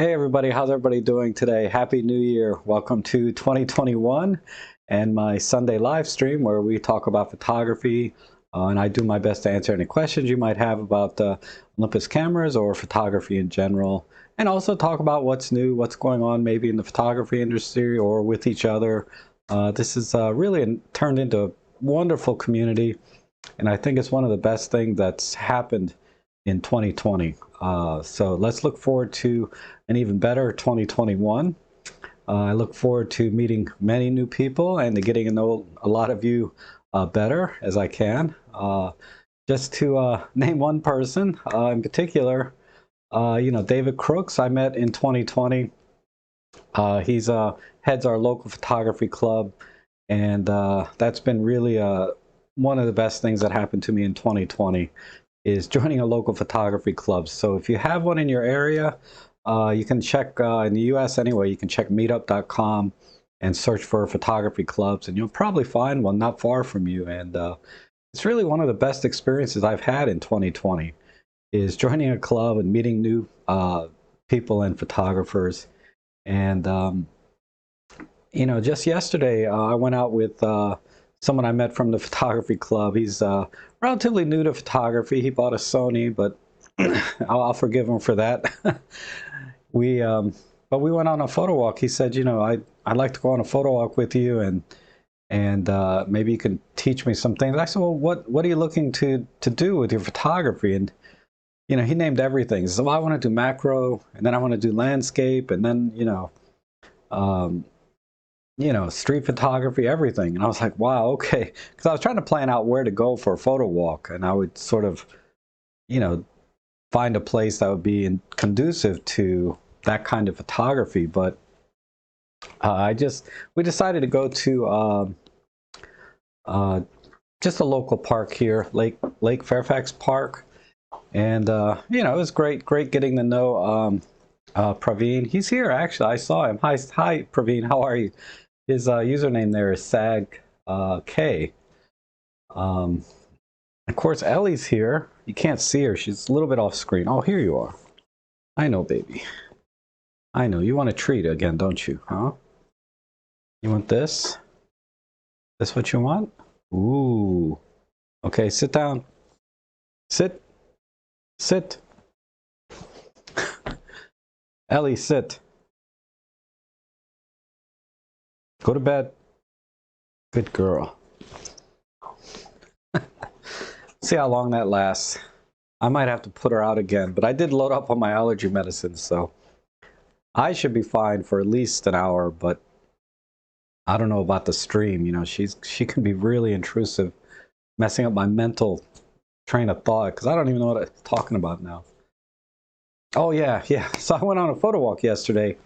Hey everybody, how's everybody doing today? Happy New Year. Welcome to 2021 and my Sunday live stream where we talk about photography and I do my best to answer any questions you might have about Olympus cameras or photography in general, and also talk about what's new, what's going on maybe in the photography industry or with each other. This is really turned into a wonderful community, and I think it's one of the best things that's happened in 2020. So let's look forward to an even better 2021. I look forward to meeting many new people and to getting to know a lot of you better as I can. Just to name one person in particular, David Crooks, I met in 2020. He's heads our local photography club, and that's been really one of the best things that happened to me in 2020 is joining a local photography club. So if you have one in your area, you can check, in the US anyway, you can check meetup.com and search for photography clubs, and you'll probably find one not far from you. And it's really one of the best experiences I've had in 2020 is joining a club and meeting new people and photographers. And, just yesterday, I went out with someone I met from the photography club. He's relatively new to photography. He bought a Sony, but I'll forgive him for that. But we went on a photo walk. He said, I'd like to go on a photo walk with you, and maybe you can teach me some things. I said, well, what are you looking to do with your photography? And he named everything. He said, well, I want to do macro, and then I want to do landscape, and then street photography, everything. And I was like, wow, okay. Because I was trying to plan out where to go for a photo walk, and I would sort of, find a place that would be conducive to that kind of photography. But we decided to go to just a local park here, Lake Fairfax Park. And, it was great getting to know Praveen. He's here, actually. I saw him. Hi, Praveen. How are you? His username there is SAG of course, Ellie's here. You can't see her. She's a little bit off screen. Oh, here you are. I know, baby. I know. You want a treat again, don't you? Huh? You want this? This what you want? Ooh. Okay, sit down. Sit. Sit. Ellie, sit. Go to bed. Good girl. See how long that lasts. I might have to put her out again, but I did load up on my allergy medicine, so I should be fine for at least an hour, but I don't know about the stream. She can be really intrusive, messing up my mental train of thought, because I don't even know what I'm talking about now. Oh, yeah. So I went on a photo walk yesterday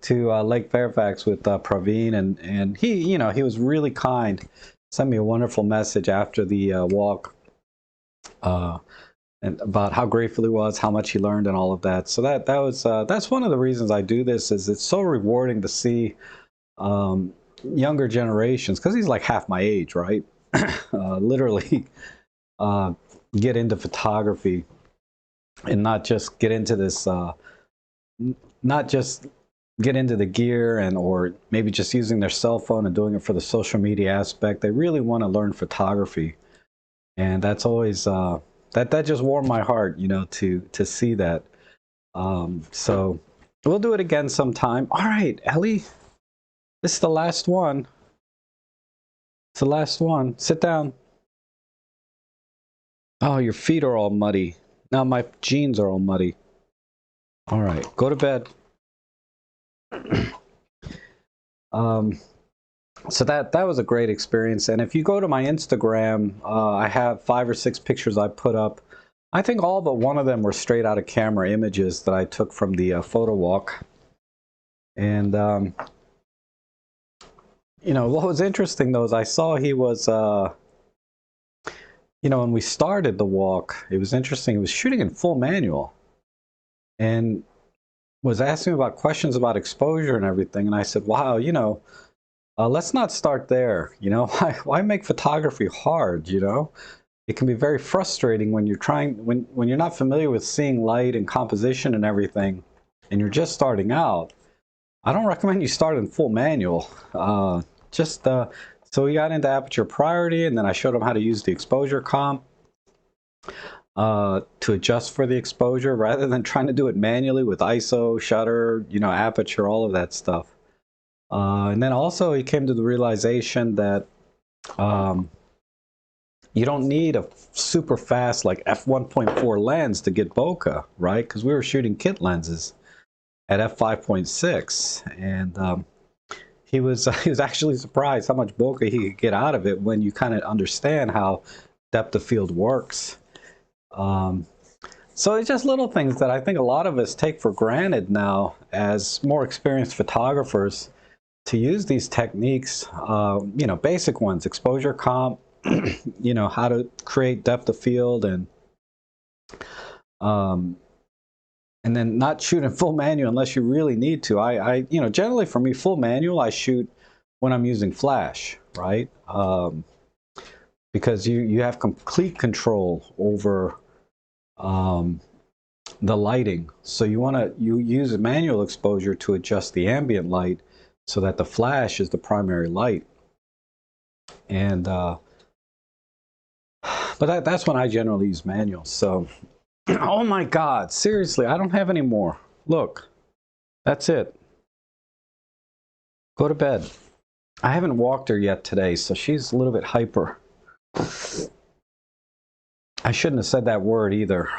to Lake Fairfax with Praveen, and he was really kind. Sent me a wonderful message after the walk, and about how grateful he was, how much he learned, and all of that. So that's one of the reasons I do this. Is it's so rewarding to see younger generations, because he's like half my age, right? Literally get into photography and not just get into this, not just get into the gear or maybe just using their cell phone and doing it for the social media aspect. They really want to learn photography, and that's always that just warmed my heart, to see that. So we'll do it again sometime. All right, Ellie, this is the last one. It's the last one. Sit down. Oh, your feet are all muddy. Now my jeans are all muddy. All right, go to bed. So that was a great experience. And if you go to my Instagram, I have 5 or 6 pictures I put up. I think all but one of them were straight out of camera images that I took from the photo walk. And what was interesting though is I saw he was when we started the walk, it was interesting. He was shooting in full manual and was asking about questions about exposure and everything. And I said, wow, let's not start there. Why make photography hard? It can be very frustrating when you're when you're not familiar with seeing light and composition and everything. and you're just starting out, I don't recommend you start in full manual. So we got into aperture priority, and then I showed them how to use the exposure comp to adjust for the exposure rather than trying to do it manually with ISO, shutter, aperture, all of that stuff. And then also he came to the realization that you don't need a super fast like f1.4 lens to get bokeh, right? Because we were shooting kit lenses at f5.6, and he was actually surprised how much bokeh he could get out of it when you kind of understand how depth of field works. So it's just little things that I think a lot of us take for granted now as more experienced photographers, to use these techniques, basic ones, exposure comp, how to create depth of field, and then not shoot in full manual unless you really need to. I generally for me, full manual, I shoot when I'm using flash, right? Because you have complete control over the lighting. So you use a manual exposure to adjust the ambient light so that the flash is the primary light. And but that's when I generally use manual. So oh my God, seriously, I don't have any more. Look, that's it. Go to bed. I haven't walked her yet today, so she's a little bit hyper. I shouldn't have said that word either.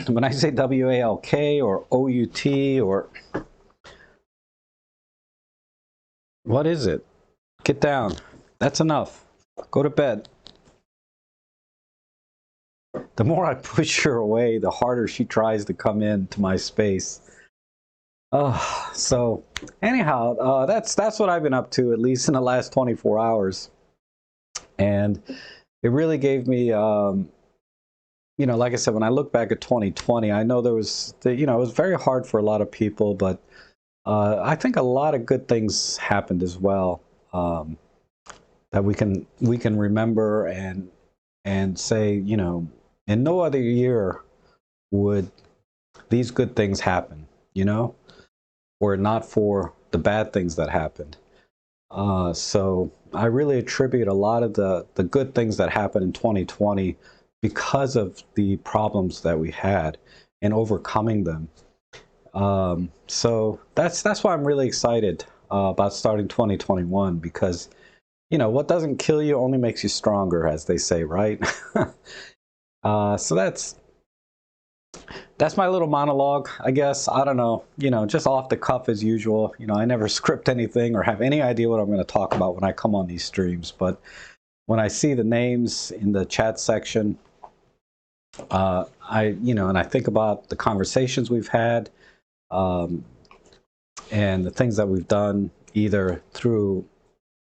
When I say W-A-L-K or O-U-T or... What is it? Get down. That's enough. Go to bed. The more I push her away, the harder she tries to come into my space. So anyhow, that's what I've been up to, at least in the last 24 hours. And it really gave me, like I said, when I look back at 2020, I know there was, it was very hard for a lot of people, but I think a lot of good things happened as well, that we can remember and say, in no other year would these good things happen, were it not for the bad things that happened. So I really attribute a lot of the good things that happened in 2020 because of the problems that we had and overcoming them. So that's why I'm really excited about starting 2021, because what doesn't kill you only makes you stronger, as they say, right? So that's my little monologue, I guess. I don't know, just off the cuff as usual. I never script anything or have any idea what I'm going to talk about when I come on these streams. But when I see the names in the chat section, and I think about the conversations we've had, and the things that we've done, either through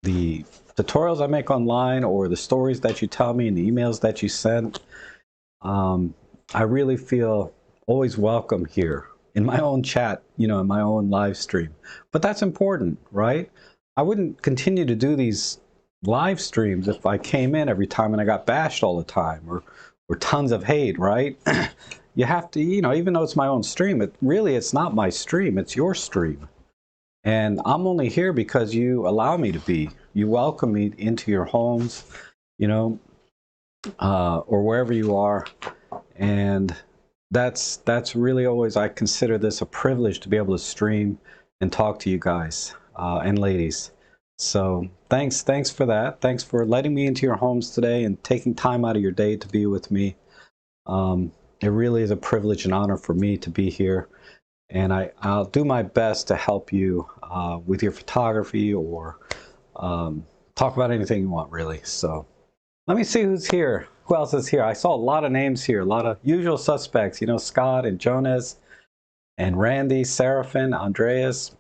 the tutorials I make online or the stories that you tell me and the emails that you send. I really feel always welcome here in my own chat, in my own live stream. But that's important, right? I wouldn't continue to do these live streams if I came in every time and I got bashed all the time, or tons of hate, right? You have to, even though it's my own stream, it's not my stream, it's your stream. And I'm only here because you allow me to be. You welcome me into your homes, or wherever you are. And that's really always, I consider this a privilege to be able to stream and talk to you guys and ladies. So thanks for that. Thanks for letting me into your homes today and taking time out of your day to be with me. It really is a privilege and honor for me to be here. And I'll do my best to help you with your photography, or talk about anything you want, really. So let me see who's here. Who else is here? I saw a lot of names here, a lot of usual suspects, Scott and Jonas and Randy, Seraphin, Andreas.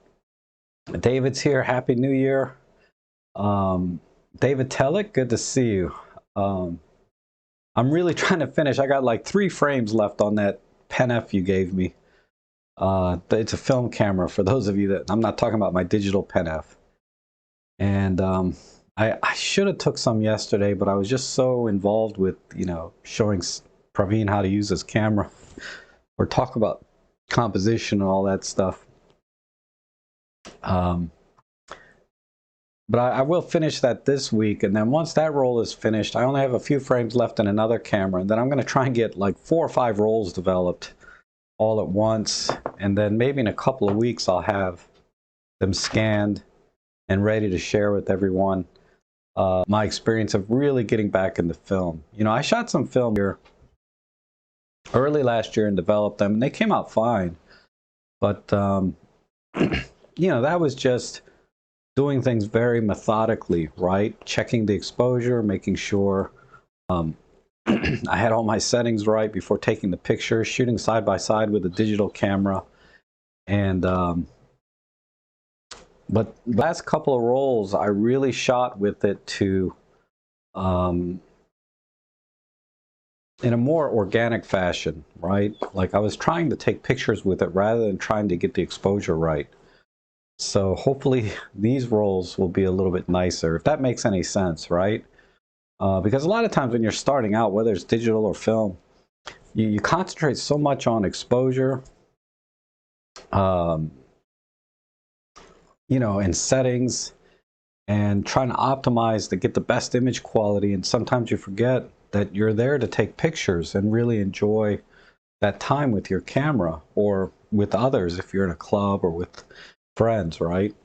David's here. Happy New Year. David Tellick, good to see you. I'm really trying to finish. I got like 3 frames left on that Pen F you gave me. It's a film camera, for those of you that, I'm not talking about my digital Pen F. And I should have took some yesterday, but I was just so involved with, showing Praveen how to use his camera, or talk about composition and all that stuff. But I will finish that this week, and then once that roll is finished, I only have a few frames left in another camera, and then I'm going to try and get like 4 or 5 rolls developed all at once, and then maybe in a couple of weeks I'll have them scanned and ready to share with everyone my experience of really getting back into film. You know, I shot some film here early last year and developed them, and they came out fine, but you know, that was just doing things very methodically, right? Checking the exposure, making sure I had all my settings right before taking the picture, shooting side by side with a digital camera. And but the last couple of rolls, I really shot with it to in a more organic fashion, right? Like I was trying to take pictures with it rather than trying to get the exposure right. So hopefully these rolls will be a little bit nicer, if that makes any sense, right? Because a lot of times when you're starting out, whether it's digital or film, you concentrate so much on exposure, you know, and settings, and trying to optimize to get the best image quality. And sometimes you forget that you're there to take pictures and really enjoy that time with your camera or with others if you're in a club or with friends, right?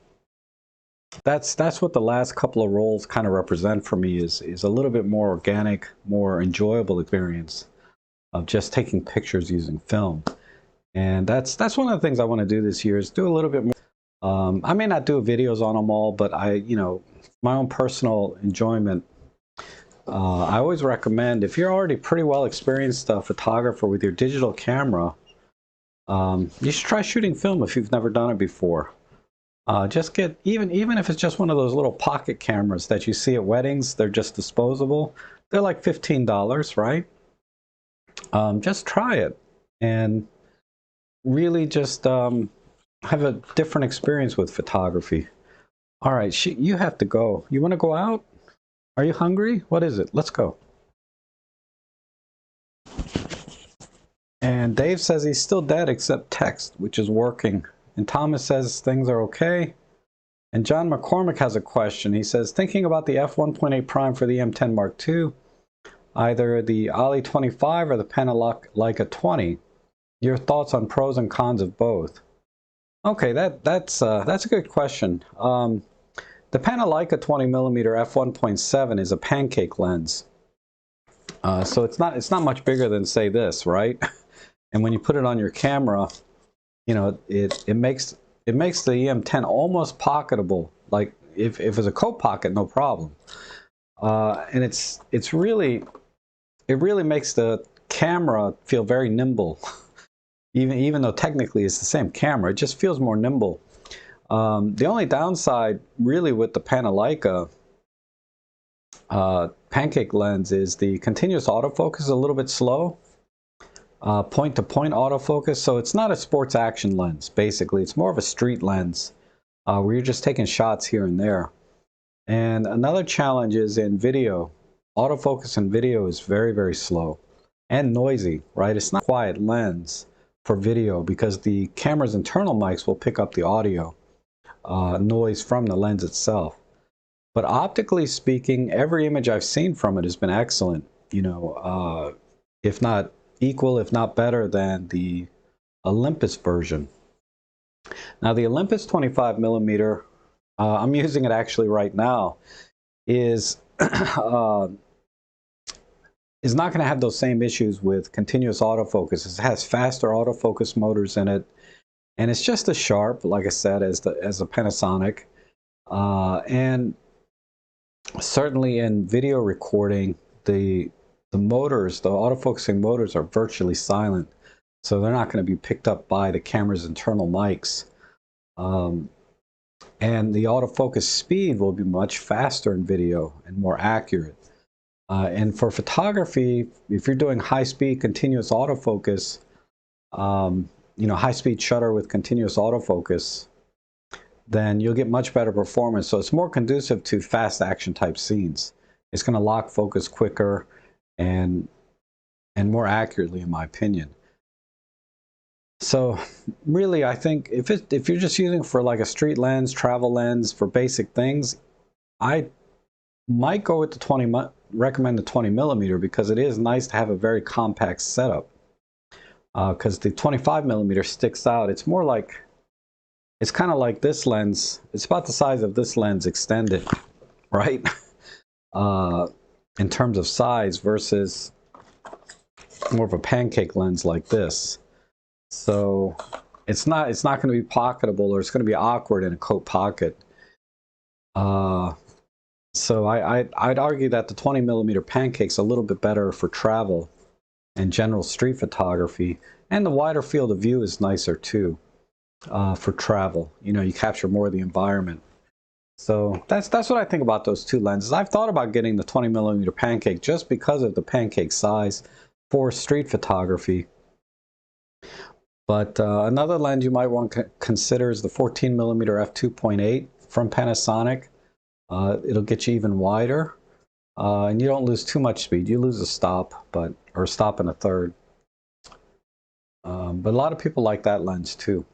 That's what the last couple of rolls kind of represent for me, is a little bit more organic, more enjoyable experience of just taking pictures using film. And that's one of the things I want to do this year, is do a little bit more. I may not do videos on them all, but you know, my own personal enjoyment, I always recommend, if you're already pretty well experienced photographer with your digital camera, you should try shooting film if you've never done it before. Just get, even if it's just one of those little pocket cameras that you see at weddings, they're just disposable. They're like $15, right? Just try it and really just have a different experience with photography. All right, you have to go. You want to go out? Are you hungry? What is it? Let's go. And Dave says he's still dead except text, which is working. And Thomas says things are okay. And John McCormick has a question. He says, thinking about the f1.8 prime for the M10 Mark II, either the Ollie 25 or the Panasonic 20. Your thoughts on pros and cons of both? Okay, that's a good question. The Panasonic 20mm f1.7 is a pancake lens, so it's not much bigger than, say, this, right? And when you put it on your camera, you know, it makes the EM10 almost pocketable. Like if it's a coat pocket, no problem. And it really makes the camera feel very nimble. Even though technically it's the same camera, it just feels more nimble. The only downside really with the Panasonic pancake lens is the continuous autofocus is a little bit slow. Point-to-point autofocus, so it's not a sports action lens. Basically, it's more of a street lens where you're just taking shots here and there. And another challenge is in video. Autofocus in video is very, very slow and noisy, right? It's not a quiet lens for video because the camera's internal mics will pick up the audio noise from the lens itself. But optically speaking, every image I've seen from it has been excellent. You know, if not equal, if not better than the Olympus version. Now the Olympus 25mm, I'm using it actually right now, is not going to have those same issues with continuous autofocus. It has faster autofocus motors in it, and it's just as sharp, like I said, as a Panasonic. And certainly in video recording, the motors, the autofocusing motors, are virtually silent, so they're not going to be picked up by the camera's internal mics. And the autofocus speed will be much faster in video and more accurate. And for photography, if you're doing high-speed continuous autofocus, you know, high-speed shutter with continuous autofocus, then you'll get much better performance. So it's more conducive to fast action type scenes. It's going to lock focus quicker and more accurately, in my opinion. So really, I think if you're just using for like a street lens, travel lens for basic things, I might go with the recommend the 20 millimeter, because it is nice to have a very compact setup. Because the 25 millimeter sticks out. It's more like, it's kind of like this lens. It's about the size of this lens extended, right? In terms of size, versus more of a pancake lens like this. So it's not going to be pocketable, or it's going to be awkward in a coat pocket. So I'd argue that the 20 millimeter pancake's a little bit better for travel and general street photography, and the wider field of view is nicer too for travel. You know, you capture more of the environment. So that's what I think about those two lenses. I've thought about getting the 20 millimeter pancake just because of the pancake size for street photography. But another lens you might want to consider is the 14 millimeter f2.8 from Panasonic. It'll get you even wider, and you don't lose too much speed. You lose a stop, or a stop and a third. But a lot of people like that lens too.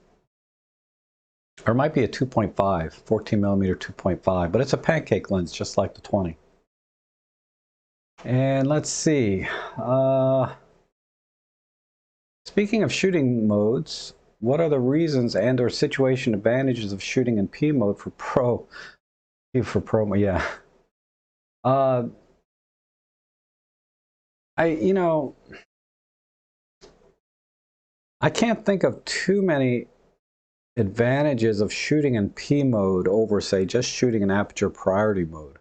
Or it might be a 2.5, 14 millimeter 2.5, but it's a pancake lens just like the 20. And let's see. Speaking of shooting modes, what are the reasons and/or situation advantages of shooting in P mode for pro? Yeah. I can't think of too many advantages of shooting in P mode over, say, just shooting in aperture priority mode.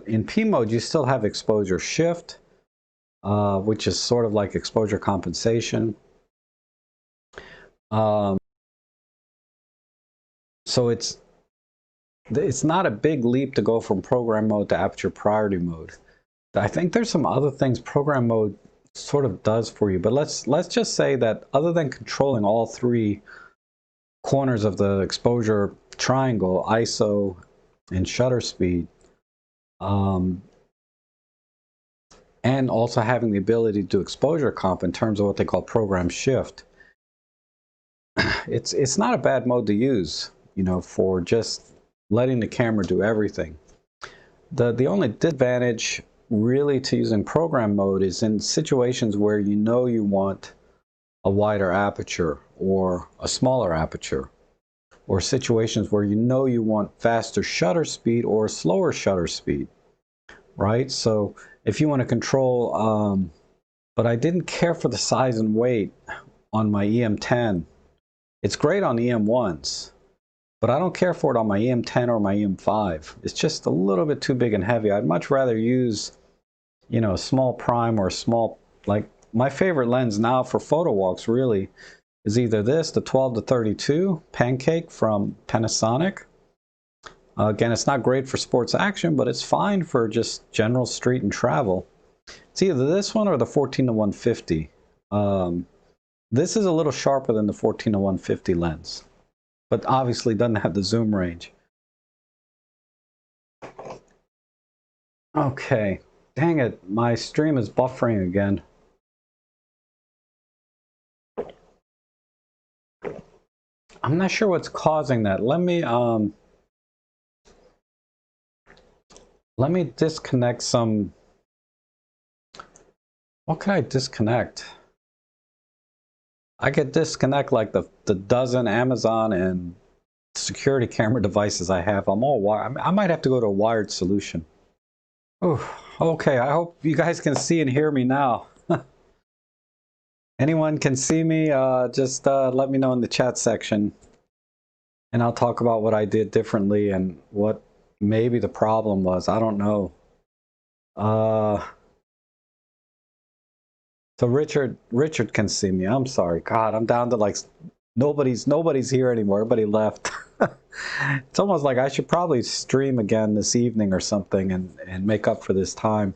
In P mode, you still have exposure shift, which is sort of like exposure compensation. So it's not a big leap to go from program mode to aperture priority mode. I think there's some other things program mode sort of does for you, but let's just say that other than controlling all three corners of the exposure triangle, ISO and shutter speed, and also having the ability to do exposure comp in terms of what they call program shift, it's not a bad mode to use, you know, for just letting the camera do everything. The only disadvantage really to using program mode is in situations where you know you want a wider aperture or a smaller aperture, or situations where you know you want faster shutter speed or slower shutter speed, right? So if you want to control, but I didn't care for the size and weight on my EM10. It's great on EM1s, but I don't care for it on my EM10 or my EM5. It's just a little bit too big and heavy. I'd much rather use, you know, a small prime or a small, like my favorite lens now for photo walks really is either this, the 12 to 32 pancake from Panasonic. Again, it's not great for sports action, but it's fine for just general street and travel. It's either this one or the 14 to 150. This is a little sharper than the 14 to 150 lens, but obviously doesn't have the zoom range. Okay, dang it, my stream is buffering again. I'm not sure what's causing that. Let me disconnect some. What can I disconnect? I could disconnect like the dozen Amazon and security camera devices I have. I'm all wired. I might have to go to a wired solution. Oh, okay. I hope you guys can see and hear me now. Anyone can see me, just let me know in the chat section, and I'll talk about what I did differently and what maybe the problem was. I don't know. So Richard can see me. I'm sorry. God, I'm down to like nobody's here anymore. Everybody left. It's almost like I should probably stream again this evening or something and make up for this time.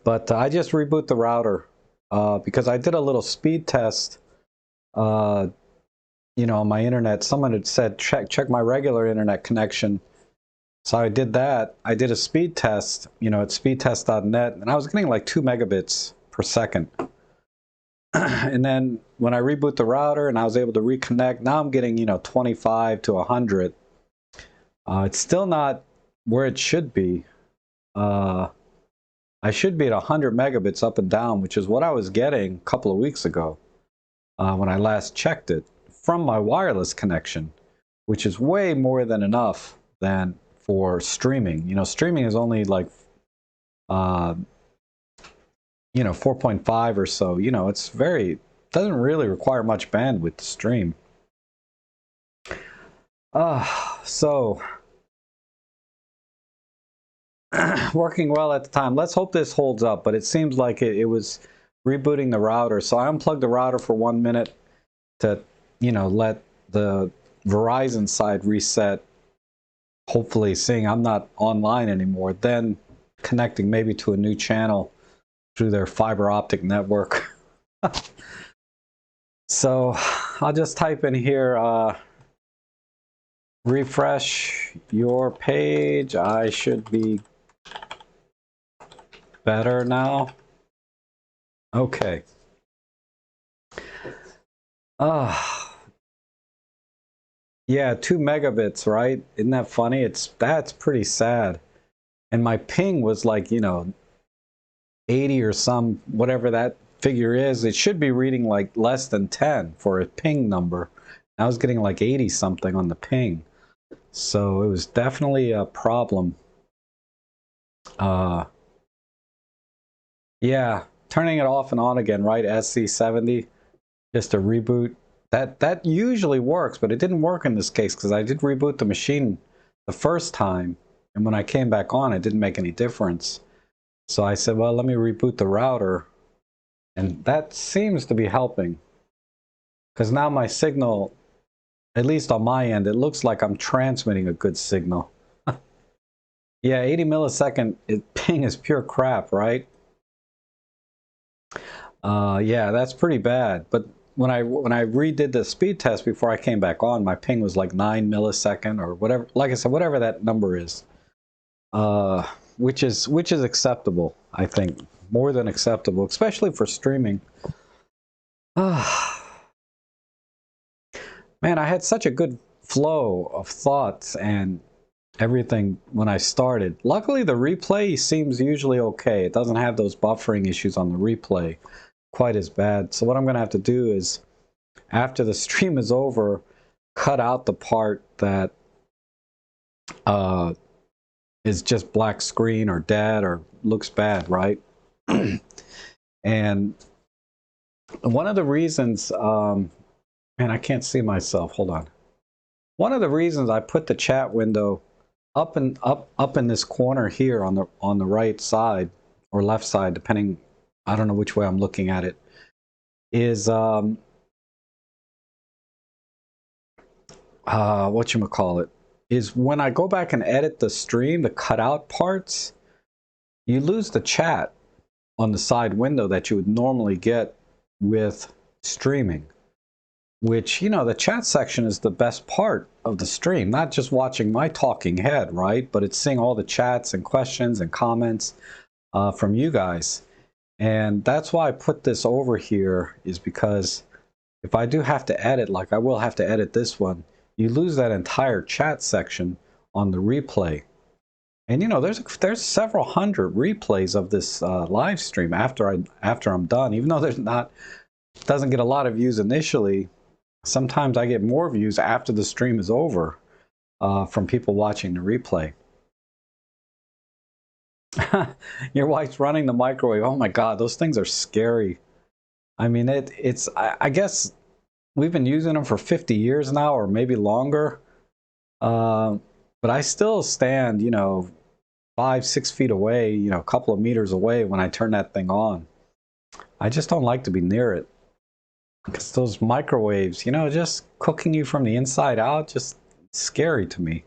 But I just reboot the router because I did a little speed test. You know, on my internet, someone had said check my regular internet connection. So I did that. I did a speed test, you know, at speedtest.net, and I was getting like 2 megabits per second. And then when I reboot the router and I was able to reconnect, now I'm getting, 25 to 100. It's still not where it should be. I should be at 100 megabits up and down, which is what I was getting a couple of weeks ago when I last checked it from my wireless connection, which is way more than enough than for streaming. Streaming is only like 4.5 or so. It's doesn't really require much bandwidth to stream. So working well at the time. Let's hope this holds up, but it seems like it was rebooting the router. So I unplugged the router for 1 minute to, let the Verizon side reset. Hopefully seeing I'm not online anymore, then connecting maybe to a new channel through their fiber optic network. So I'll just type in here, refresh your page. I should be better now. Okay. Yeah, 2 megabits, right? Isn't that funny? That's pretty sad. And my ping was like, 80 or some, whatever that figure is. It should be reading like less than 10 for a ping number. I was getting like 80 something on the ping. So it was definitely a problem. Yeah, turning it off and on again, right? SC70, just a reboot. That usually works, but it didn't work in this case because I did reboot the machine the first time, and when I came back on, it didn't make any difference. So I said, well, let me reboot the router, and that seems to be helping. Because now my signal, at least on my end, it looks like I'm transmitting a good signal. Yeah, 80 millisecond ping is pure crap, right? Yeah, that's pretty bad. But when I redid the speed test before I came back on, my ping was like 9 millisecond or whatever. Like I said, whatever that number is, which is acceptable. I think more than acceptable, especially for streaming. Man, I had such a good flow of thoughts and everything when I started. Luckily, the replay seems usually okay. It doesn't have those buffering issues on the replay quite as bad. So what I'm going to have to do is, after the stream is over, cut out the part that is just black screen or dead or looks bad, right? And one of the reasons, man, I can't see myself. Hold on. One of the reasons I put the chat window up in this corner here on the right side or left side, depending, I don't know which way I'm looking at it, is whatchamacallit, is when I go back and edit the stream, the cutout parts, you lose the chat on the side window that you would normally get with streaming. Which, the chat section is the best part of the stream, not just watching my talking head, right? But it's seeing all the chats and questions and comments from you guys. And that's why I put this over here, is because if I do have to edit, like I will have to edit this one, you lose that entire chat section on the replay. And there's several hundred replays of this live stream after I'm done, even though doesn't get a lot of views initially. Sometimes I get more views after the stream is over from people watching the replay. Your wife's running the microwave. Oh my God, those things are scary. I mean, I guess we've been using them for 50 years now, or maybe longer. But I still stand, 5-6 feet away, a couple of meters away when I turn that thing on. I just don't like to be near it. Because those microwaves, just cooking you from the inside out, just scary to me.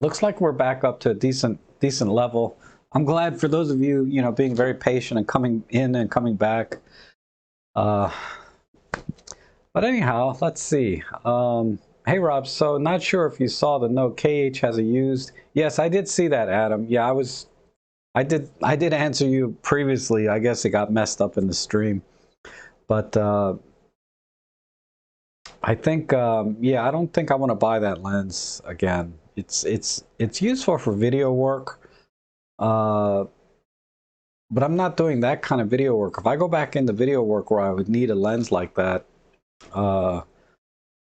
Looks like we're back up to a decent level. I'm glad for those of you, being very patient and coming in and coming back. But anyhow, let's see. Hey, Rob, so not sure if you saw the note KH has a used. Yes, I did see that, Adam. Yeah, I was I did answer you previously. I guess it got messed up in the stream, but I think yeah, I don't think I want to buy that lens again. It's useful for video work, uh, but I'm not doing that kind of video work. If I go back into video work where I would need a lens like that, uh,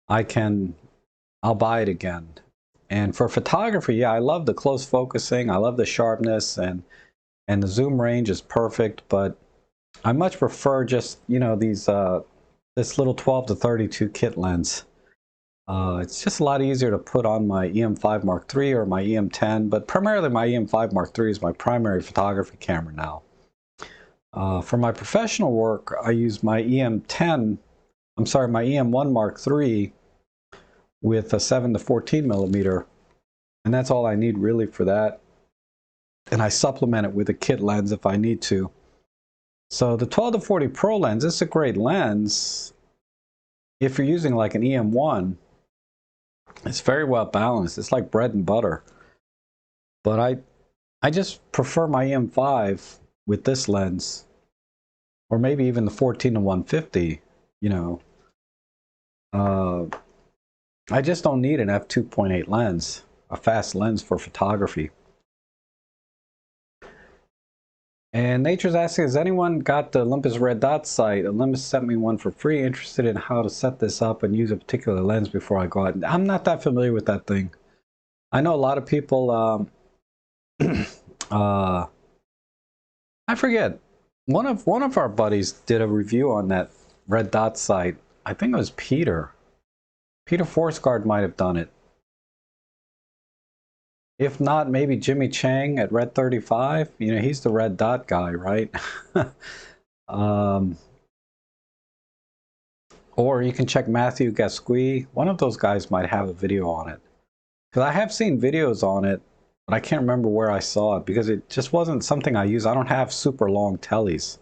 I can I'll buy it again. And for photography, yeah, I love the close focusing. I love the sharpness, and the zoom range is perfect. But I much prefer just, you know, these this little 12 to 32 kit lens. It's just a lot easier to put on my EM5 Mark III or my EM10, but primarily my EM5 Mark III is my primary photography camera now. For my professional work, I use my EM10, I'm sorry, my EM1 Mark III with a 7 to 14 millimeter, and that's all I need really for that. And I supplement it with a kit lens if I need to. So the 12 to 40 Pro lens is a great lens if you're using like an EM1. It's very well balanced. It's like bread and butter. But I just prefer my EM5 with this lens, or maybe even the 14 to 150. You know, uh, I just don't need an f2.8 lens, a fast lens for photography. And Nature's asking, has anyone got the Olympus red dot sight? Olympus sent me one for free. Interested in how to set this up and use a particular lens before I go out. I'm not that familiar with that thing. I know a lot of people, I forget, one of our buddies did a review on that red dot sight. I think it was Peter. Peter Forsgaard might have done it. If not, maybe Jimmy Chang at Red 35. You know, he's the red dot guy, right? um, Or you can check Matthew Gasquet. One of those guys might have a video on it. Because I have seen videos on it, but I can't remember where I saw it because it just wasn't something I use. I don't have super long tellies.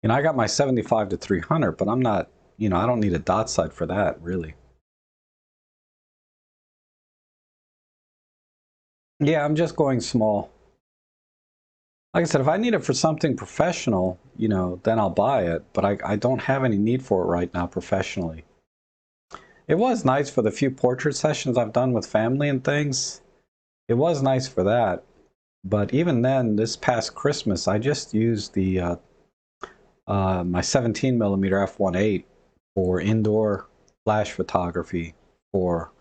You know, I got my 75 to 300, but I'm not, you know, I don't need a dot sight for that, really. Yeah, I'm just going small. Like I said, if I need it for something professional, you know, then I'll buy it. But I don't have any need for it right now professionally. It was nice for the few portrait sessions I've done with family and things. It was nice for that. But even then, this past Christmas, I just used the my 17 millimeter f1.8 for indoor flash photography for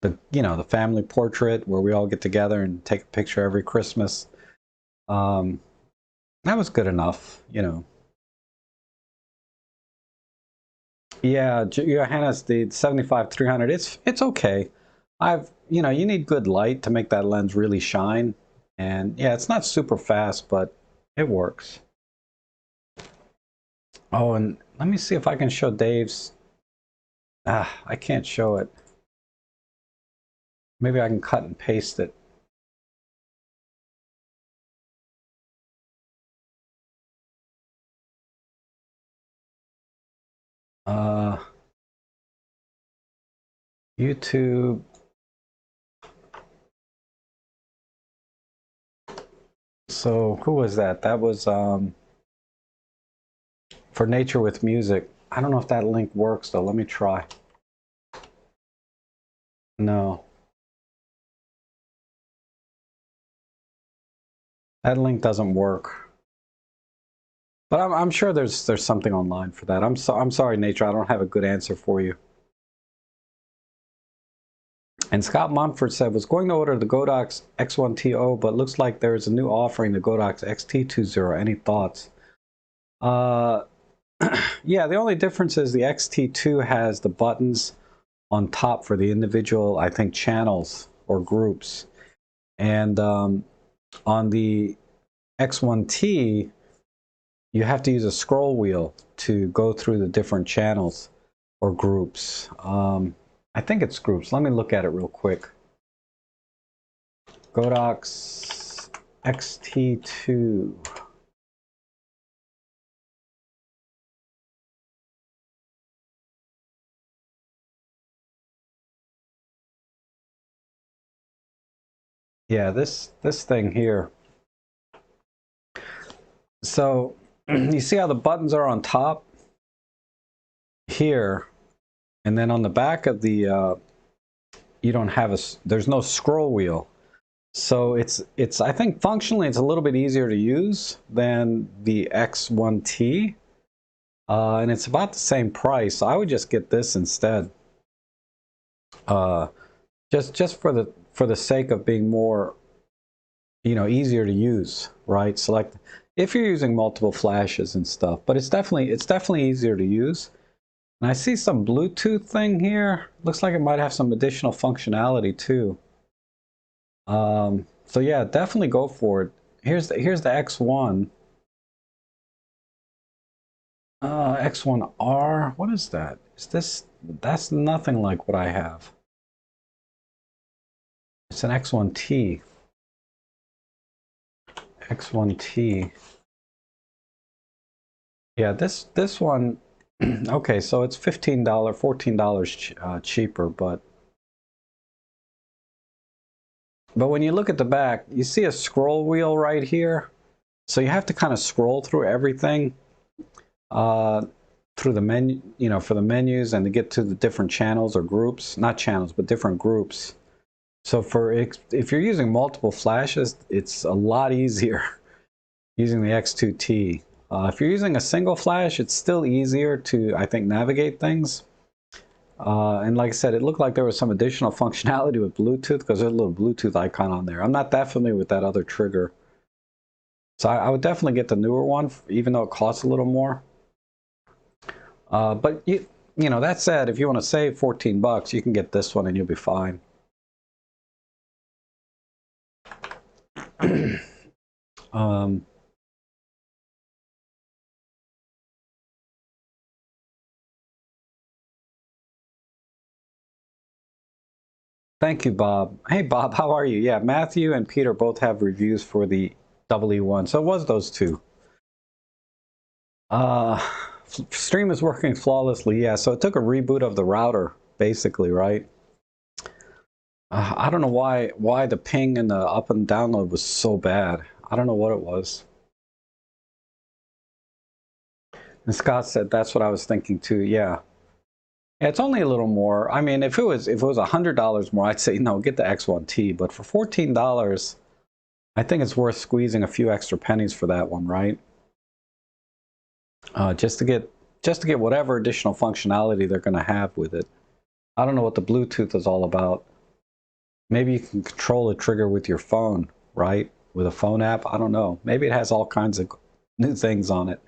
the, you know, the family portrait where we all get together and take a picture every Christmas. Um, that was good enough, you know. Yeah, Johannes, the 75-300, it's okay. You know, you need good light to make that lens really shine. And yeah, it's not super fast, but it works. Oh, and let me see if I can show Dave's. I can't show it. Maybe I can cut and paste it. Uh, YouTube. So who was that? That was for Nature with Music. I don't know if that link works though. Let me try. No, that link doesn't work. But I'm sure there's something online for that. I'm sorry, Nature. I don't have a good answer for you. And Scott Mumford said, was going to order the Godox X1TO, but looks like there is a new offering, the Godox XT20. Any thoughts? Uh, yeah, the only difference is the XT2 has the buttons on top for the individual, I think, channels or groups. And on the X1T, you have to use a scroll wheel to go through the different channels or groups. I think it's groups. Let me look at it real quick. Godox XT2. Yeah, this thing here. So you see how the buttons are on top here, and then on the back of the you don't have there's no scroll wheel. So it's I think functionally it's a little bit easier to use than the X1T, and it's about the same price. So I would just get this instead, just for the sake of being more, easier to use, right? So like if you're using multiple flashes and stuff, but it's definitely easier to use. And I see some Bluetooth thing here. Looks like it might have some additional functionality too. So yeah, definitely go for it. Here's the X1. X1R. What is that? Is this? That's nothing like what I have. It's an X1T. X1T. Yeah, this one. Okay, so it's $15, $14 cheaper, but when you look at the back, you see a scroll wheel right here. So you have to kind of scroll through everything, through the menu, for the menus, and to get to the different channels or groups, not channels, but different groups. So if you're using multiple flashes, it's a lot easier using the X2T. If you're using a single flash, it's still easier to, I think, navigate things. And like I said, it looked like there was some additional functionality with Bluetooth because there's a little Bluetooth icon on there. I'm not that familiar with that other trigger. So I would definitely get the newer one, even though it costs a little more. But that said, if you want to save 14 bucks, you can get this one and you'll be fine. Thank you, Bob. Hey, Bob, how are you? Yeah, Matthew and Peter both have reviews for the E1. So it was those two. Stream is working flawlessly. Yeah, so it took a reboot of the router, basically, right? I don't know why the ping and the up and download was so bad. I don't know what it was. And Scott said that's what I was thinking too. Yeah. Yeah, it's only a little more. I mean, if it was $100 more, I'd say no, get the X1T. But for $14, I think it's worth squeezing a few extra pennies for that one, right? Just to get whatever additional functionality they're going to have with it. I don't know what the Bluetooth is all about. Maybe you can control the trigger with your phone, right? With a phone app. I don't know. Maybe it has all kinds of new things on it.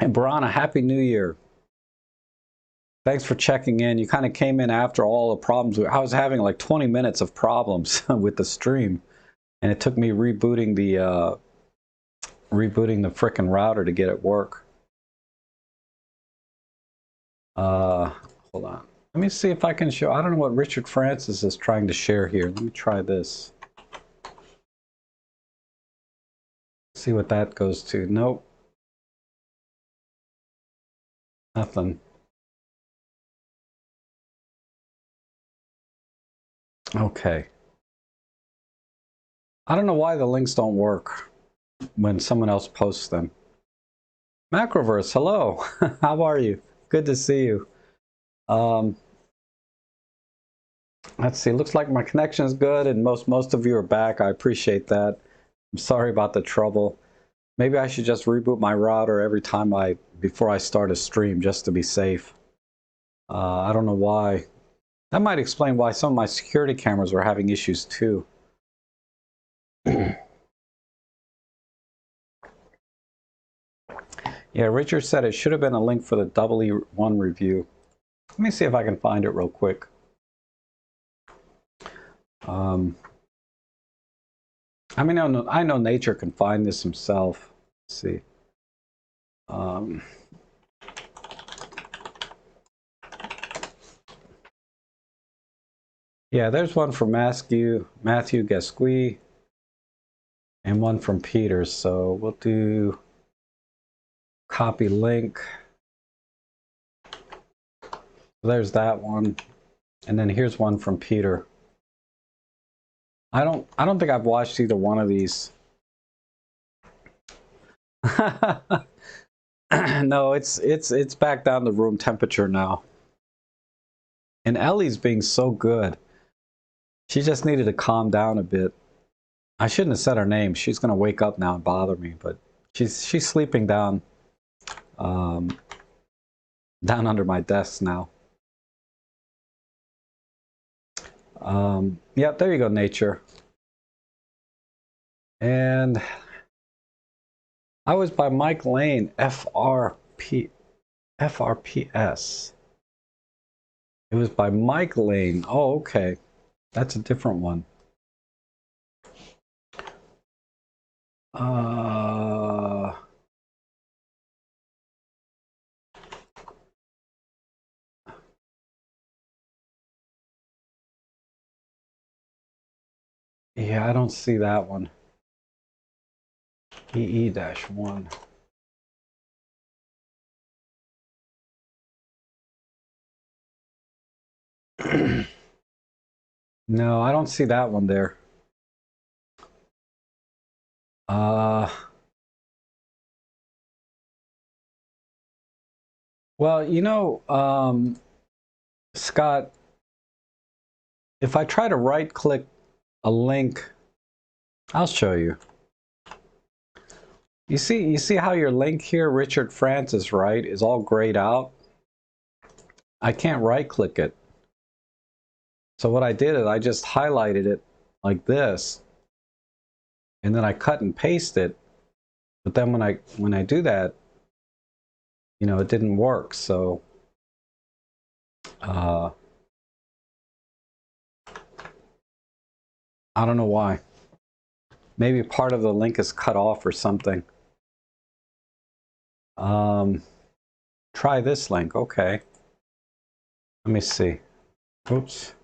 And Brana, Happy New Year. Thanks for checking in. You kind of came in after all the problems. I was having like 20 minutes of problems with the stream, and it took me rebooting the frickin' router to get it work. Hold on. Let me see if I can show. I don't know what Richard Francis is trying to share here. Let me try this. See what that goes to. Nope. Nothing. Okay. I don't know why the links don't work when someone else posts them. Macroverse, hello. How are you? Good to see you. Let's see. Looks like my connection is good, and most of you are back. I appreciate that. I'm sorry about the trouble. Maybe I should just reboot my router every time before I start a stream, just to be safe. I don't know why. That might explain why some of my security cameras were having issues too. Yeah, Richard said it should have been a link for the E1 review. Let me see if I can find it real quick. I mean, I know Nature can find this himself. Let's see. Yeah, there's one from Matthew Gasqui, and one from Peter. So we'll do copy link. There's that one, and then here's one from Peter. I don't think I've watched either one of these. No, it's back down to room temperature now. And Ellie's being so good. She just needed to calm down a bit. I shouldn't have said her name. She's gonna wake up now and bother me, but she's sleeping down down under my desk now. Yep, there you go, nature. And I was by Mike Lane, FRPS. It was by Mike Lane. Oh, okay. That's a different one. Yeah, I don't see that one. EE-1. No, I don't see that one there. Well, you know, Scott, if I try to right click a link, I'll show you. You see how your link here, Richard Francis, right, is all grayed out? I can't right click it. So what I did is I just highlighted it like this, and then I cut and paste it. But then when I do that, you know, it didn't work. So I don't know why. Maybe part of the link is cut off or something. Try this link. Okay. Let me see. Oops.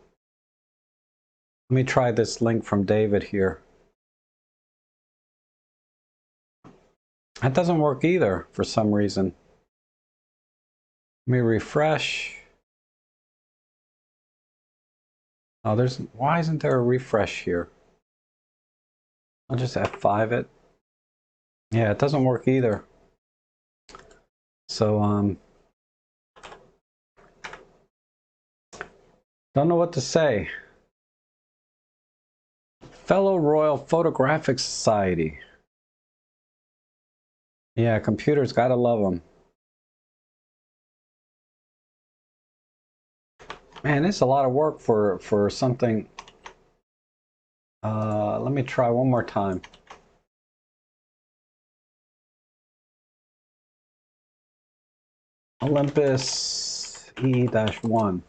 Let me try this link from David here. That doesn't work either for some reason. Let me refresh. Oh, why isn't there a refresh here? I'll just F5 it. Yeah, it doesn't work either. So, don't know what to say. Fellow Royal Photographic Society. Yeah, computers, gotta love them. Man, it's a lot of work for something. Let me try one more time. Olympus E-1.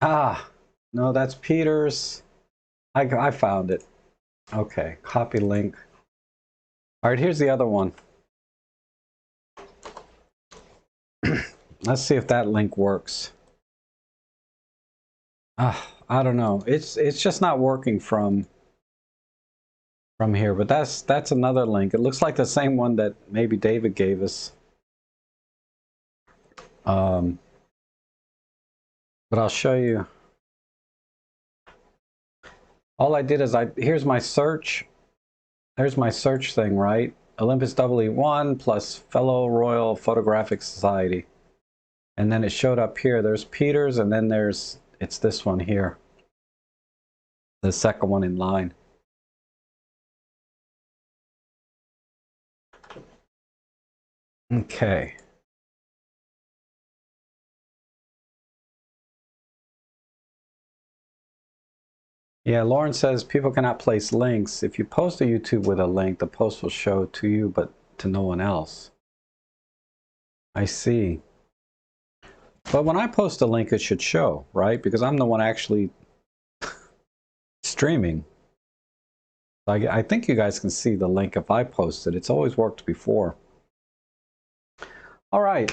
Ah, no, that's Peter's. I found it. Okay, copy link. All right, here's the other one. Let's see if that link works. I don't know. It's just not working from here, but that's another link. It looks like the same one that maybe David gave us. But I'll show you. All I did is here's my search. There's my search thing, right? Olympus EE-1 plus Fellow Royal Photographic Society. And then it showed up here. There's Peter's, and then it's this one here. The second one in line. Okay. Yeah, Lauren says people cannot place links. If you post a YouTube with a link, the post will show to you, but to no one else. I see. But when I post a link, it should show, right? Because I'm the one actually streaming. I think you guys can see the link if I post it. It's always worked before. All right,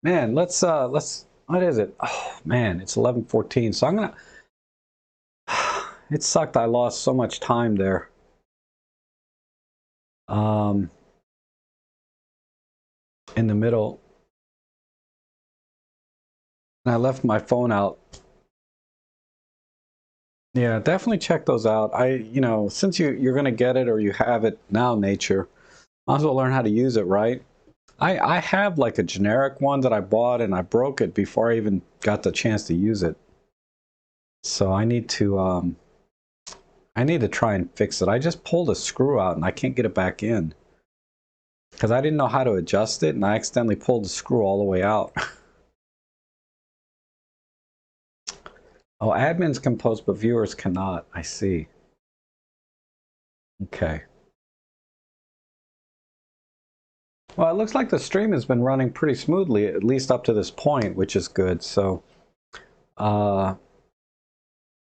man, let's what is it? Oh man, it's 11:14. So I'm gonna. It sucked. I lost so much time there. In the middle, and I left my phone out Yeah, definitely check those out. Since you're gonna get it or you have it now, nature, might as well learn how to use it, right? I have like a generic one that I bought and I broke it before I even got the chance to use it. So I need to try and fix it. I just pulled a screw out and I can't get it back in because I didn't know how to adjust it and I accidentally pulled the screw all the way out. Oh, admins can post, but viewers cannot. I see. Okay. Well, it looks like the stream has been running pretty smoothly, at least up to this point, which is good. So, uh,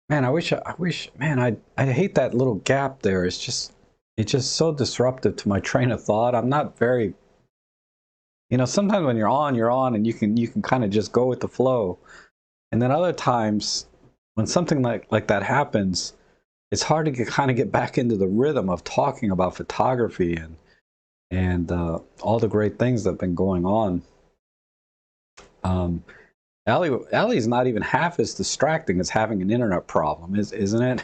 man, man, I hate that little gap there. It's just so disruptive to my train of thought. I'm not very, sometimes when you're on, and you can kind of just go with the flow. And then other times, when something like that happens, it's hard to kind of get back into the rhythm of talking about photography and all the great things that have been going on. Allie's not even half as distracting as having an internet problem, isn't it?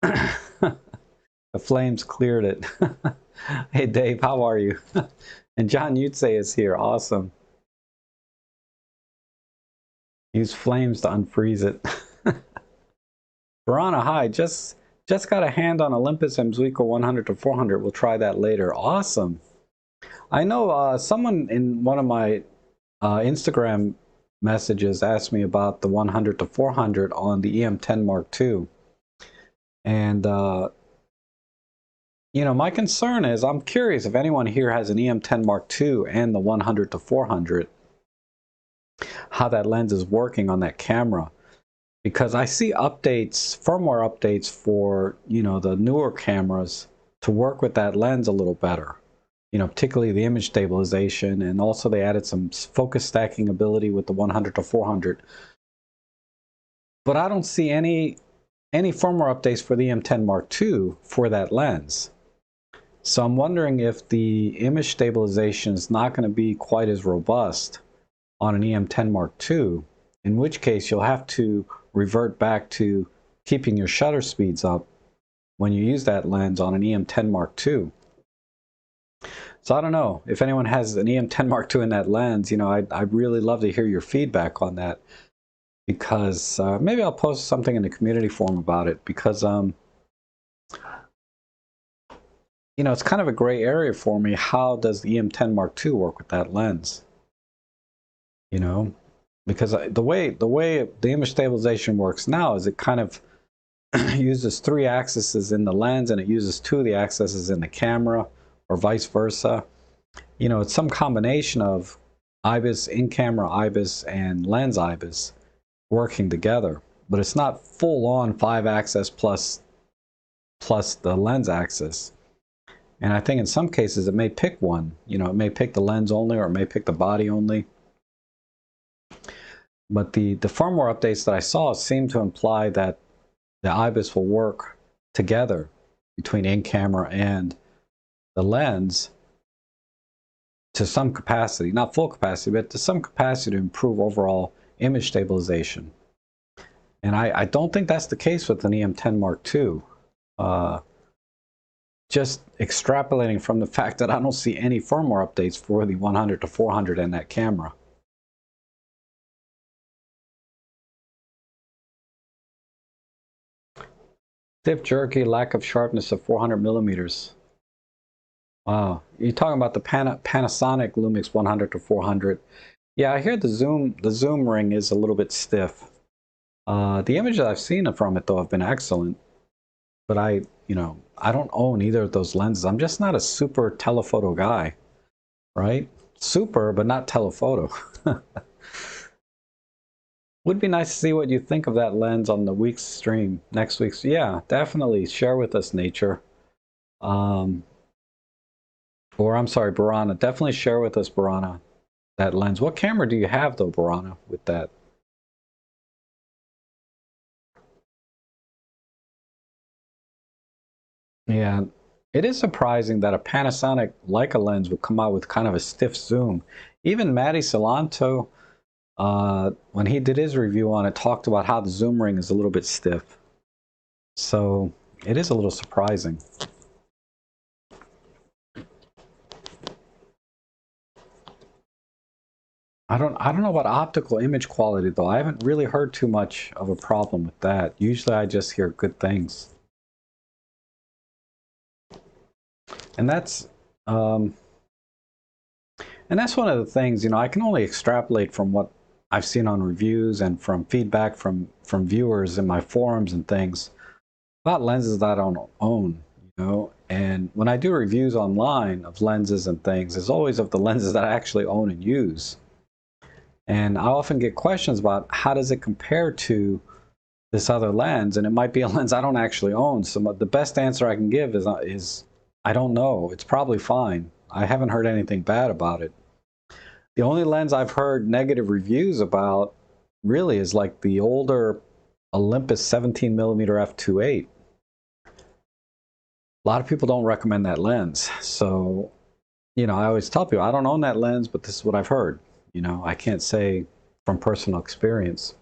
The flames cleared it. Hey Dave, how are you? And John Yutze is here. Awesome. Use flames to unfreeze it. Verana, hi. Just got a hand on Olympus Mzuiko 100 to 400. We'll try that later. Awesome. I know someone in one of my Instagram messages asked me about the 100 to 400 on the EM10 Mark II. And, my concern is I'm curious if anyone here has an EM10 Mark II and the 100 to 400, how that lens is working on that camera. Because I see updates, firmware updates for, the newer cameras to work with that lens a little better. Particularly the image stabilization, and also they added some focus stacking ability with the 100 to 400. But I don't see any firmware updates for the M10 Mark II for that lens. So I'm wondering if the image stabilization is not going to be quite as robust on an EM10 Mark II, in which case you'll have to revert back to keeping your shutter speeds up when you use that lens on an EM10 Mark II. So I don't know if anyone has an EM10 Mark II in that lens. I'd really love to hear your feedback on that, because maybe I'll post something in the community forum about it, because it's kind of a gray area for me. How does the EM10 Mark II work with that lens? Because the way the image stabilization works now is it kind of uses 3 axes in the lens and it uses 2 of the axes in the camera, or vice versa. It's some combination of IBIS, in-camera IBIS, and lens IBIS working together, but it's not full-on 5 axis plus the lens axis. And I think in some cases it may pick one. It may pick the lens only, or it may pick the body only. But the firmware updates that I saw seem to imply that the IBIS will work together between in-camera and the lens to some capacity, not full capacity, but to some capacity to improve overall image stabilization. And I don't think that's the case with an EM10 Mark II. Just extrapolating from the fact that I don't see any firmware updates for the 100 to 400 in that camera. Stiff, jerky, lack of sharpness of 400 millimeters. Wow, you're talking about the Panasonic Lumix 100 to 400. Yeah, I hear the zoom ring is a little bit stiff. The images I've seen from it though have been excellent, but I don't own either of those lenses. I'm just not a super telephoto guy, right? Super, but not telephoto. Would be nice to see what you think of that lens on the week's stream, next week's. Yeah, definitely share with us, Nature. Or I'm sorry, Barana. Definitely share with us, Barana, that lens. What camera do you have though, Barana, with that? Yeah, it is surprising that a Panasonic Leica lens would come out with kind of a stiff zoom. Even Matty Salanto, when he did his review on it, talked about how the zoom ring is a little bit stiff. So it is a little surprising. I don't know about optical image quality though. I haven't really heard too much of a problem with that. Usually I just hear good things. And that's one of the things, you know, I can only extrapolate from what I've seen on reviews and from feedback from viewers in my forums and things about lenses that I don't own, you know. And when I do reviews online of lenses and things, it's always of the lenses that I actually own and use. And I often get questions about how does it compare to this other lens, and it might be a lens I don't actually own. So the best answer I can give is I don't know. It's probably fine. I haven't heard anything bad about it. The only lens I've heard negative reviews about really is like the older Olympus 17mm f2.8. A lot of people don't recommend that lens. So, you know, I always tell people I don't own that lens, but this is what I've heard. You know, I can't say from personal experience.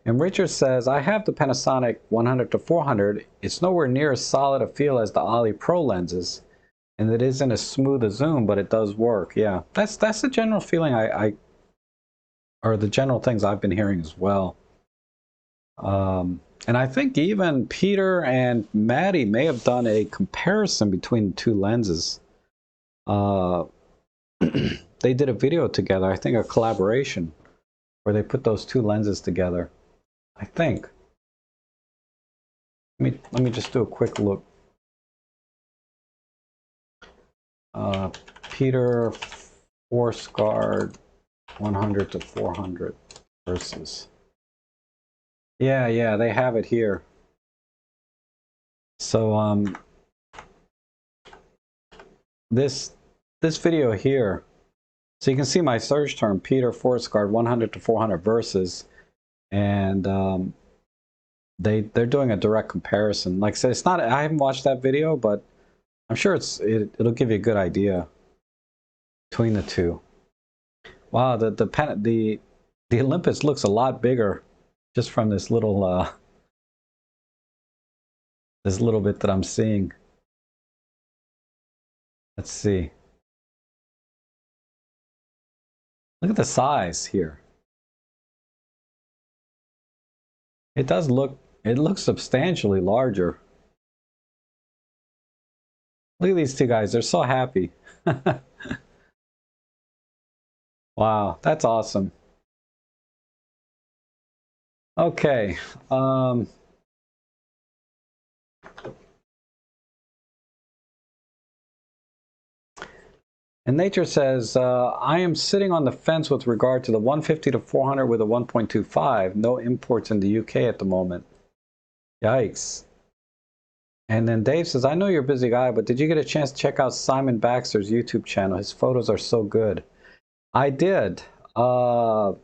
And Richard says, I have the Panasonic 100-400. It's nowhere near as solid a feel as the Ollie Pro lenses, and it isn't as smooth a zoom, but it does work. Yeah, that's the general feeling or the general things I've been hearing as well. And I think even Peter and Maddie may have done a comparison between the two lenses. They did a video together, I think a collaboration, where they put those two lenses together. I think. Let me just do a quick look. Peter Forsgaard 100-400 versus. Yeah, they have it here. So this video here. So you can see my search term, Peter Forsgaard 100-400 versus, and they're doing a direct comparison. Like I said, it's not. I haven't watched that video, but I'm sure it'll give you a good idea between the two. Wow, the Olympus looks a lot bigger just from this little bit that I'm seeing. Let's see. Look at the size here. It does look. It looks substantially larger. Look at these two guys. They're so happy. Wow, that's awesome. Okay. And Nature says, I am sitting on the fence with regard to the 150-400 with a 1.25. No imports in the UK at the moment. Yikes. And then Dave says, I know you're a busy guy, but did you get a chance to check out Simon Baxter's YouTube channel? His photos are so good. I did. I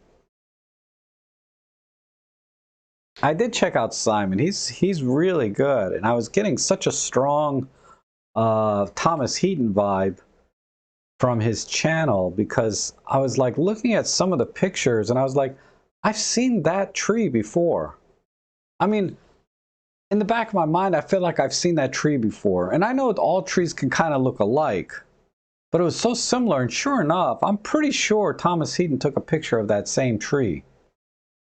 did check out Simon. He's really good. And I was getting such a strong Thomas Heaton vibe from his channel, because I was like looking at some of the pictures and I was like, I've seen that tree before. I mean, in the back of my mind, I feel like I've seen that tree before. And I know all trees can kind of look alike, but it was so similar. And sure enough, I'm pretty sure Thomas Heaton took a picture of that same tree.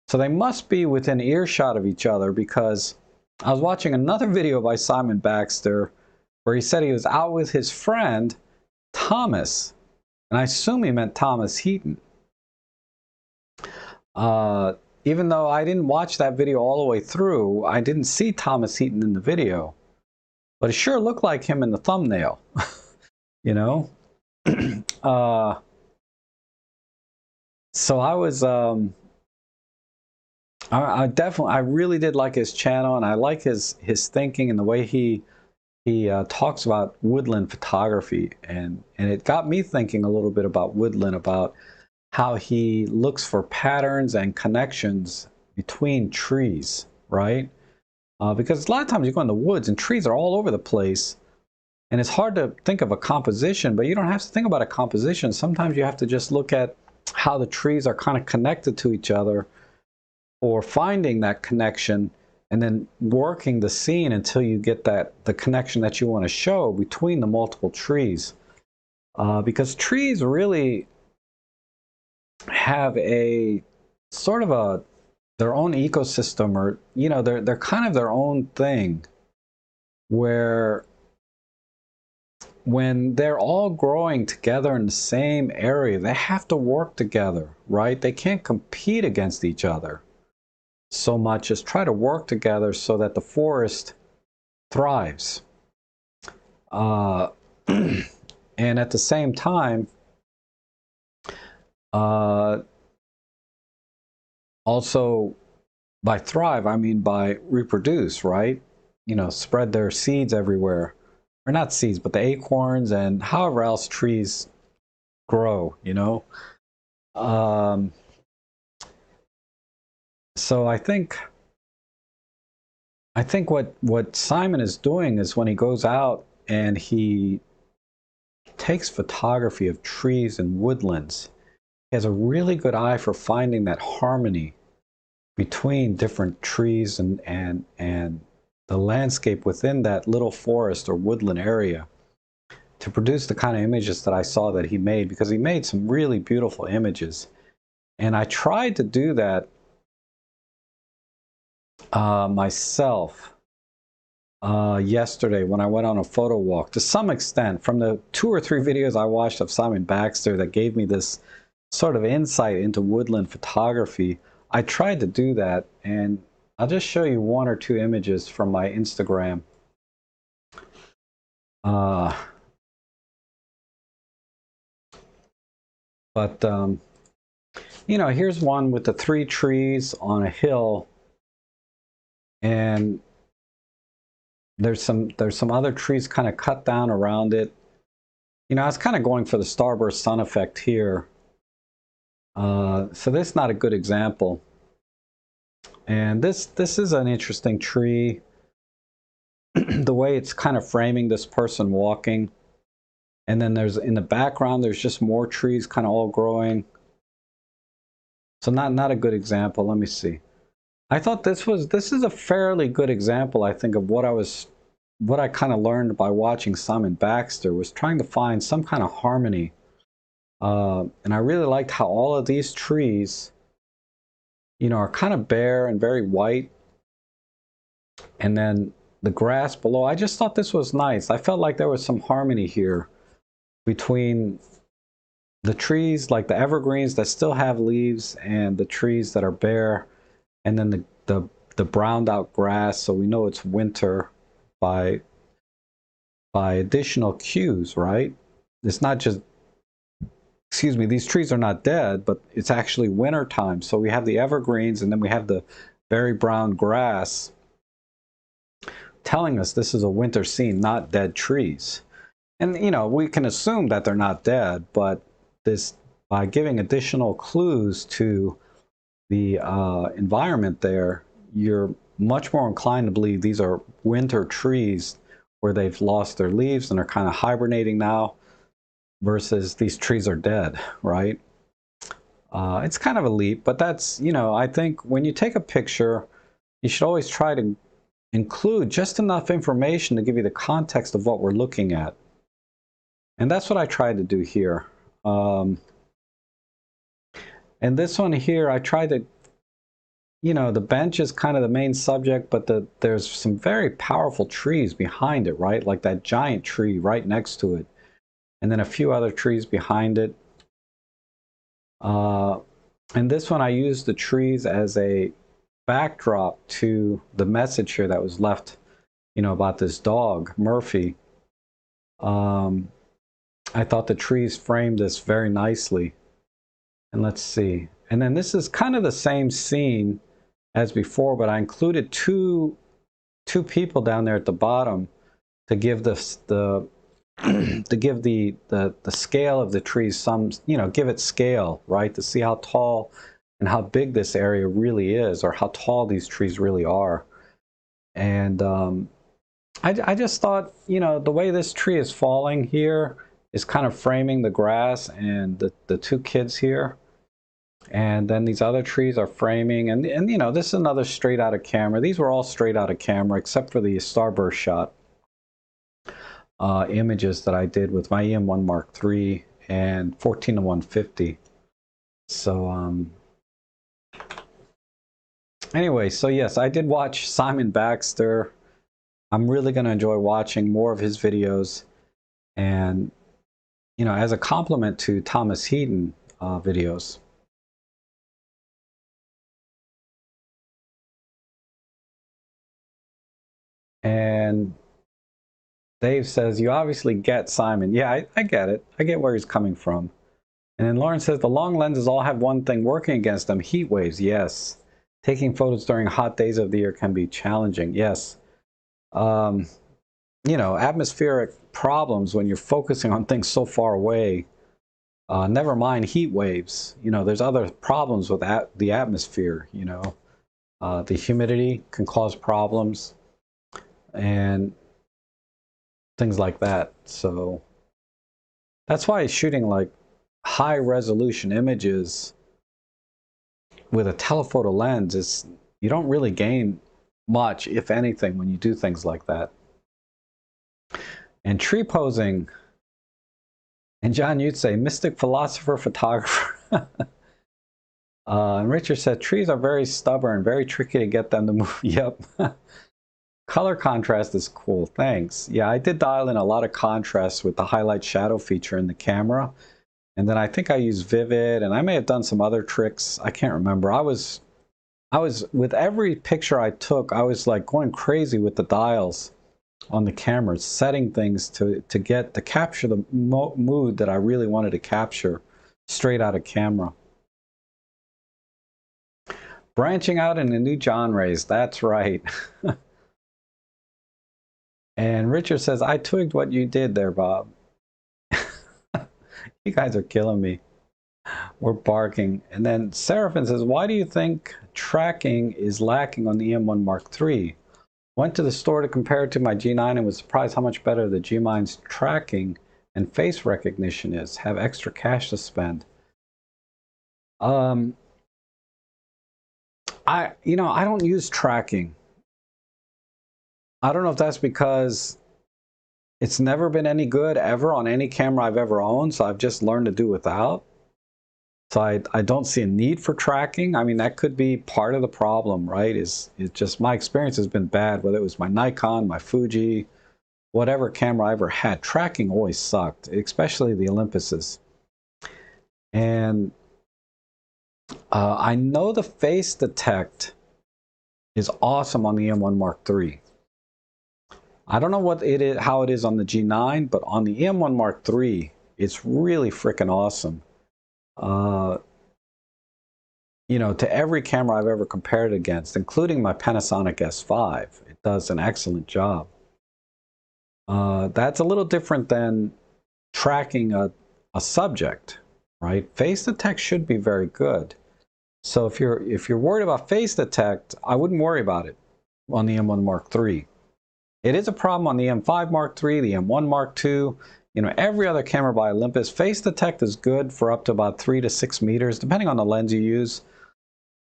So they must be within earshot of each other, because I was watching another video by Simon Baxter where he said he was out with his friend Thomas, and I assume he meant Thomas Heaton. Even though I didn't watch that video all the way through, I didn't see Thomas Heaton in the video, but it sure looked like him in the thumbnail. You know. So I was I really did like his channel, and I like his thinking and the way he talks about woodland photography, and it got me thinking a little bit about woodland, about how he looks for patterns and connections between trees, right? Because a lot of times you go in the woods and trees are all over the place, and it's hard to think of a composition, but you don't have to think about a composition. Sometimes you have to just look at how the trees are kind of connected to each other, or finding that connection and then working the scene until you get the connection that you want to show between the multiple trees. Because trees really have a sort of their own ecosystem, or they're kind of their own thing, where when they're all growing together in the same area, they have to work together, right? They can't compete against each other so much as try to work together so that the forest thrives. And at the same time, also by thrive, I mean by reproduce, right? Spread their seeds everywhere. Or not seeds, but the acorns and however else trees grow, So I think what Simon is doing is when he goes out and he takes photography of trees and woodlands, he has a really good eye for finding that harmony between different trees and the landscape within that little forest or woodland area to produce the kind of images that I saw that he made, because he made some really beautiful images. And I tried to do that myself yesterday when I went on a photo walk, to some extent, from the 2 or 3 videos I watched of Simon Baxter that gave me this sort of insight into woodland photography. I tried to do that, and I'll just show you 1 or 2 images from my Instagram. Here's one with the 3 trees on a hill, and there's some other trees kind of cut down around it. I was kind of going for the starburst sun effect here. So this is not a good example. And this is an interesting tree. The way it's kind of framing this person walking. And then there's, in the background, there's just more trees kind of all growing. So not a good example. Let me see. I thought this is a fairly good example, I think, of what I kind of learned by watching Simon Baxter, was trying to find some kind of harmony. And I really liked how all of these trees, are kind of bare and very white. And then the grass below, I just thought this was nice. I felt like there was some harmony here between the trees, like the evergreens that still have leaves, and the trees that are bare, and then the browned out grass, so we know it's winter by additional cues, right? It's not just, excuse me, these trees are not dead, but it's actually winter time. So we have the evergreens, and then we have the very brown grass telling us this is a winter scene, not dead trees. And we can assume that they're not dead, but by giving additional clues to the environment there, you're much more inclined to believe these are winter trees where they've lost their leaves and are kind of hibernating now, versus these trees are dead, right? It's kind of a leap, but that's, I think when you take a picture, you should always try to include just enough information to give you the context of what we're looking at. And that's what I tried to do here. And this one here, I tried to, the bench is kind of the main subject, but there's some very powerful trees behind it, right? Like that giant tree right next to it. And then a few other trees behind it. And this one, I used the trees as a backdrop to the message here that was left, about this dog, Murphy. I thought the trees framed this very nicely. And let's see. And then this is kind of the same scene as before, but I included two people down there at the bottom to give the scale of the trees some, give it scale, right? To see how tall and how big this area really is, or how tall these trees really are. And I just thought, the way this tree is falling here is kind of framing the grass and the 2 kids here. And then these other trees are framing, and you know, this is another straight out of camera. These were all straight out of camera except for the starburst shot images that I did with my EM1 Mark III and 14-150. So anyway, so yes, I did watch Simon Baxter. I'm really going to enjoy watching more of his videos, and you know, as a compliment to Thomas Heaton videos. And Dave says, you obviously get Simon. Yeah, I get it. I get where he's coming from. And then Lauren says, the long lenses all have one thing working against them, heat waves. Yes. Taking photos during hot days of the year can be challenging. Yes. You know, atmospheric problems when you're focusing on things so far away. Never mind heat waves. You know, there's other problems with the atmosphere, you know. The humidity can cause problems and things like that. So that's why shooting like high resolution images with a telephoto lens is, you don't really gain much, if anything, when you do things like that. And tree posing, and John, you'd say mystic philosopher photographer. And Richard said trees are very stubborn, very tricky to get them to move. Yep. Color contrast is cool. Thanks. Yeah, I did dial in a lot of contrast with the highlight shadow feature in the camera. And then I think I used Vivid, and I may have done some other tricks. I can't remember. I was with every picture I took, I was like going crazy with the dials on the cameras, setting things to capture the mood that I really wanted to capture straight out of camera. Branching out into new genres, that's right. And Richard says, I twigged what you did there, Bob. You guys are killing me. We're barking. And then Seraphin says, why do you think tracking is lacking on the EM1 Mark III? Went to the store to compare it to my G9 and was surprised how much better the G9's tracking and face recognition is. Have extra cash to spend. I don't use tracking. I don't know if that's because it's never been any good ever on any camera I've ever owned, so I've just learned to do without. So I don't see a need for tracking. I mean, that could be part of the problem, right? It's just my experience has been bad, whether it was my Nikon, my Fuji, whatever camera I ever had. Tracking always sucked, especially the Olympuses. And I know the face detect is awesome on the M1 Mark III. I don't know what it is, how it is on the G9, but on the M1 Mark III, it's really freaking awesome. You know, to every camera I've ever compared it against, including my Panasonic S5, it does an excellent job. That's a little different than tracking a subject, right? Face detect should be very good. So if you're worried about face detect, I wouldn't worry about it on the M1 Mark III. It is a problem on the M5 Mark III, the M1 Mark II, you know, every other camera by Olympus. Face detect is good for up to about 3 to 6 meters, depending on the lens you use.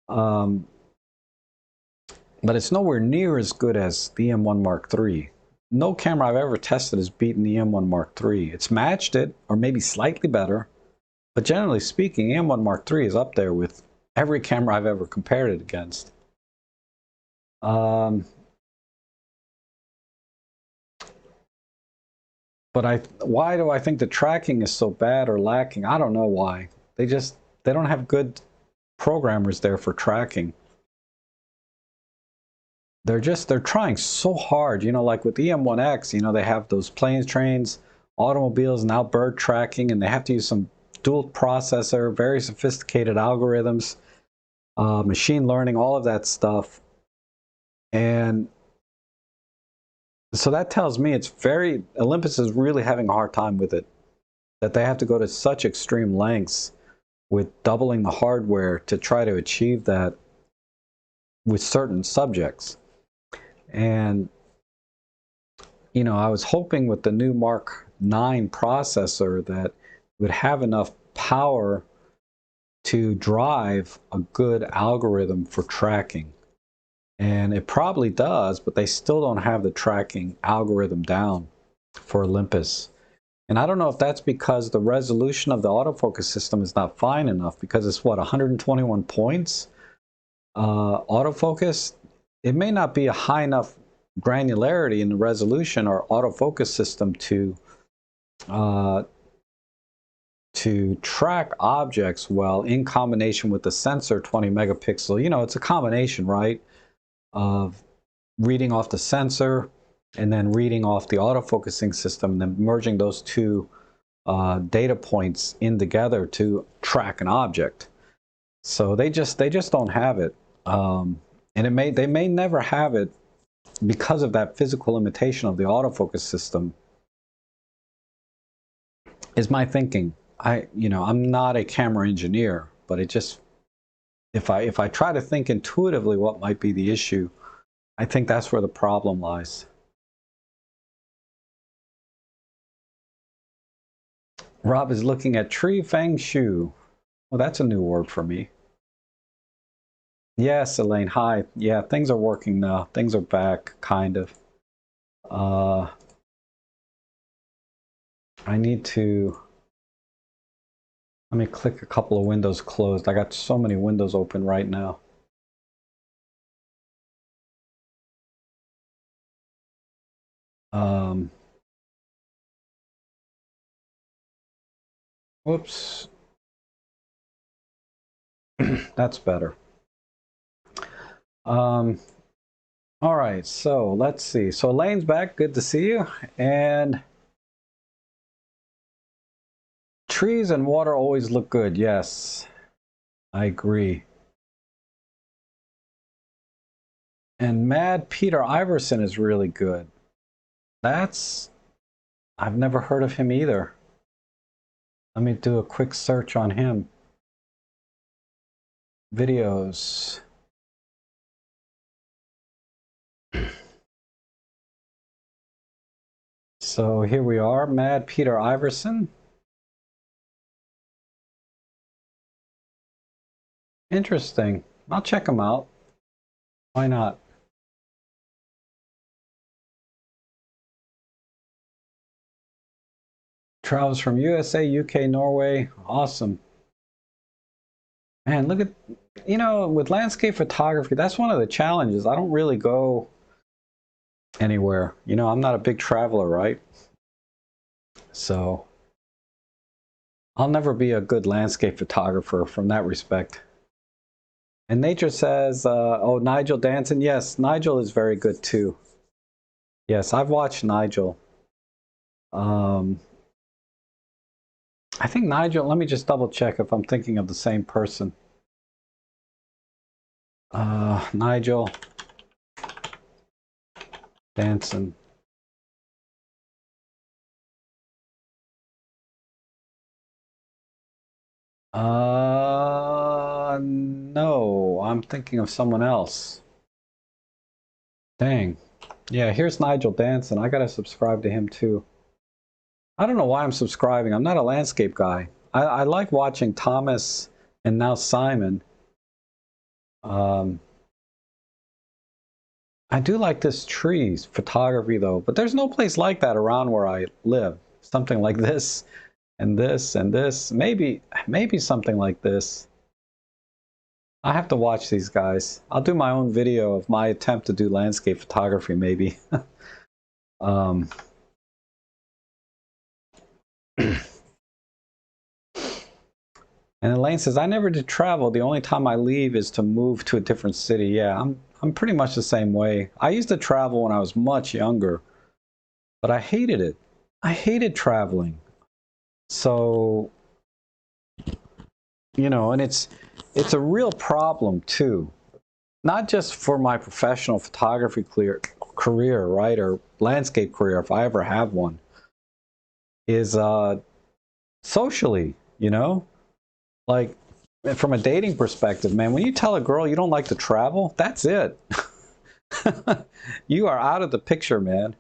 But it's nowhere near as good as the M1 Mark III. No camera I've ever tested has beaten the M1 Mark III. It's matched it, or maybe slightly better. But generally speaking, M1 Mark III is up there with every camera I've ever compared it against. But why do I think the tracking is so bad or lacking? I don't know why. They don't have good programmers there for tracking. They're trying so hard, you know, like with the EM1X, you know, they have those planes, trains, automobiles, now bird tracking, and they have to use some dual processor, very sophisticated algorithms, machine learning, all of that stuff. And so that tells me Olympus is really having a hard time with it, that they have to go to such extreme lengths with doubling the hardware to try to achieve that with certain subjects. And, you know, I was hoping with the new Mark 9 processor that it would have enough power to drive a good algorithm for tracking. And it probably does, but they still don't have the tracking algorithm down for Olympus. And I don't know if that's because the resolution of the autofocus system is not fine enough, because it's what, 121 points? Autofocus, it may not be a high enough granularity in the resolution or autofocus system to track objects well in combination with the sensor 20 megapixel. You know, it's a combination, right, of reading off the sensor and then reading off the autofocusing system, and then merging those two data points in together to track an object. So they just don't have it, and they may never have it because of that physical limitation of the autofocus system, is my thinking. I'm not a camera engineer, but it just, if I try to think intuitively what might be the issue, I think that's where the problem lies. Rob is looking at tree feng shui. Well, that's a new word for me. Yes, Elaine, hi. Yeah, things are working now. Things are back, kind of. I need to, let me click a couple of windows closed. I got so many windows open right now. Whoops. That's better. All right, so let's see. So Elaine's back. Good to see you. And trees and water always look good. Yes, I agree. And Mad Peter Iverson is really good. I've never heard of him either. Let me do a quick search on him. Videos. So here we are, Mad Peter Iverson. Interesting. I'll check him out. Why not? Travels from USA, UK, Norway. Awesome. Man, look at, with landscape photography, that's one of the challenges. I don't really go anywhere. I'm not a big traveler, right? So I'll never be a good landscape photographer from that respect. And Nature says, oh, Nigel Danson. Yes, Nigel is very good too. Yes, I've watched Nigel. I think Nigel, let me just double check if I'm thinking of the same person. Nigel Danson. No, I'm thinking of someone else. Dang. Yeah, here's Nigel Danson. I gotta subscribe to him too. I don't know why I'm subscribing. I'm not a landscape guy. I like watching Thomas and now Simon. I do like this trees photography though, but there's no place like that around where I live. Something like this and this and this. Maybe something like this. I have to watch these guys. I'll do my own video of my attempt to do landscape photography, maybe. And Elaine says, I never did travel. The only time I leave is to move to a different city. Yeah, I'm pretty much the same way. I used to travel when I was much younger, but I hated it. I hated traveling. So, and it's a real problem too. Not just for my professional photography career, right, or landscape career, if I ever have one, is socially, like from a dating perspective, man, when you tell a girl you don't like to travel, that's it. You are out of the picture, man.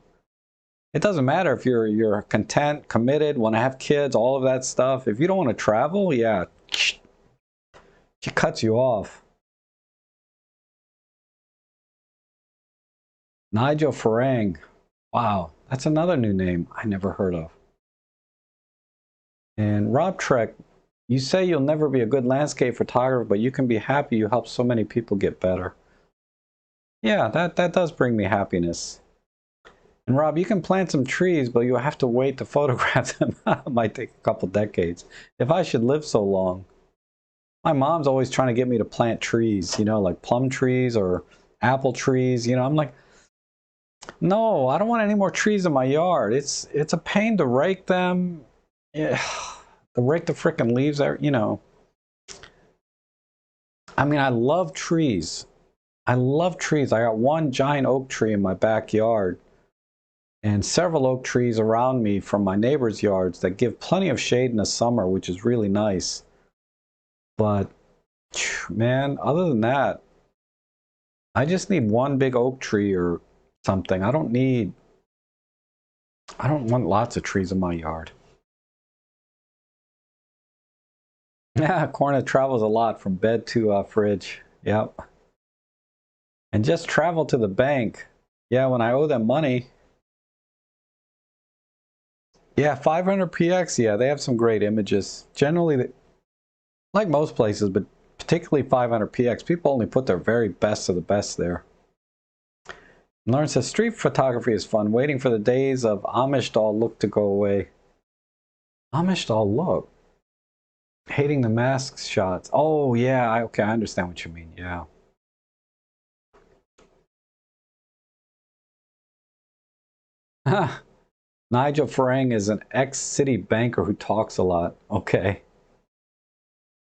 It doesn't matter if you're content, committed, want to have kids, all of that stuff. If you don't want to travel, yeah, She cuts you off. Nigel Farang. Wow, that's another new name I never heard of. And robtrek, you say you'll never be a good landscape photographer, but you can be happy you help so many people get better. Yeah, that does bring me happiness. And Rob, you can plant some trees, but you'll have to wait to photograph them. It might take a couple decades. If I should live so long. My mom's always trying to get me to plant trees, you know, like plum trees or apple trees. You know, I'm like, no, I don't want any more trees in my yard. It's a pain to rake them. Yeah, to rake the frickin' leaves there, you know. I mean, I love trees. I love trees. I got one giant oak tree in my backyard and several oak trees around me from my neighbors' yards that give plenty of shade in the summer, which is really nice. But, man, other than that, I just need one big oak tree or something. I don't want lots of trees in my yard. Yeah, Cornet travels a lot from bed to fridge. Yep. And just travel to the bank. Yeah, when I owe them money. Yeah, 500px. Yeah, they have some great images. Generally, like most places, but particularly 500px, people only put their very best of the best there. And Lauren says, street photography is fun. Waiting for the days of Amish doll look to go away. Amish doll look? Hating the mask shots. Oh, yeah. Okay, I understand what you mean. Yeah. Nigel Farang is an ex-city banker who talks a lot. Okay.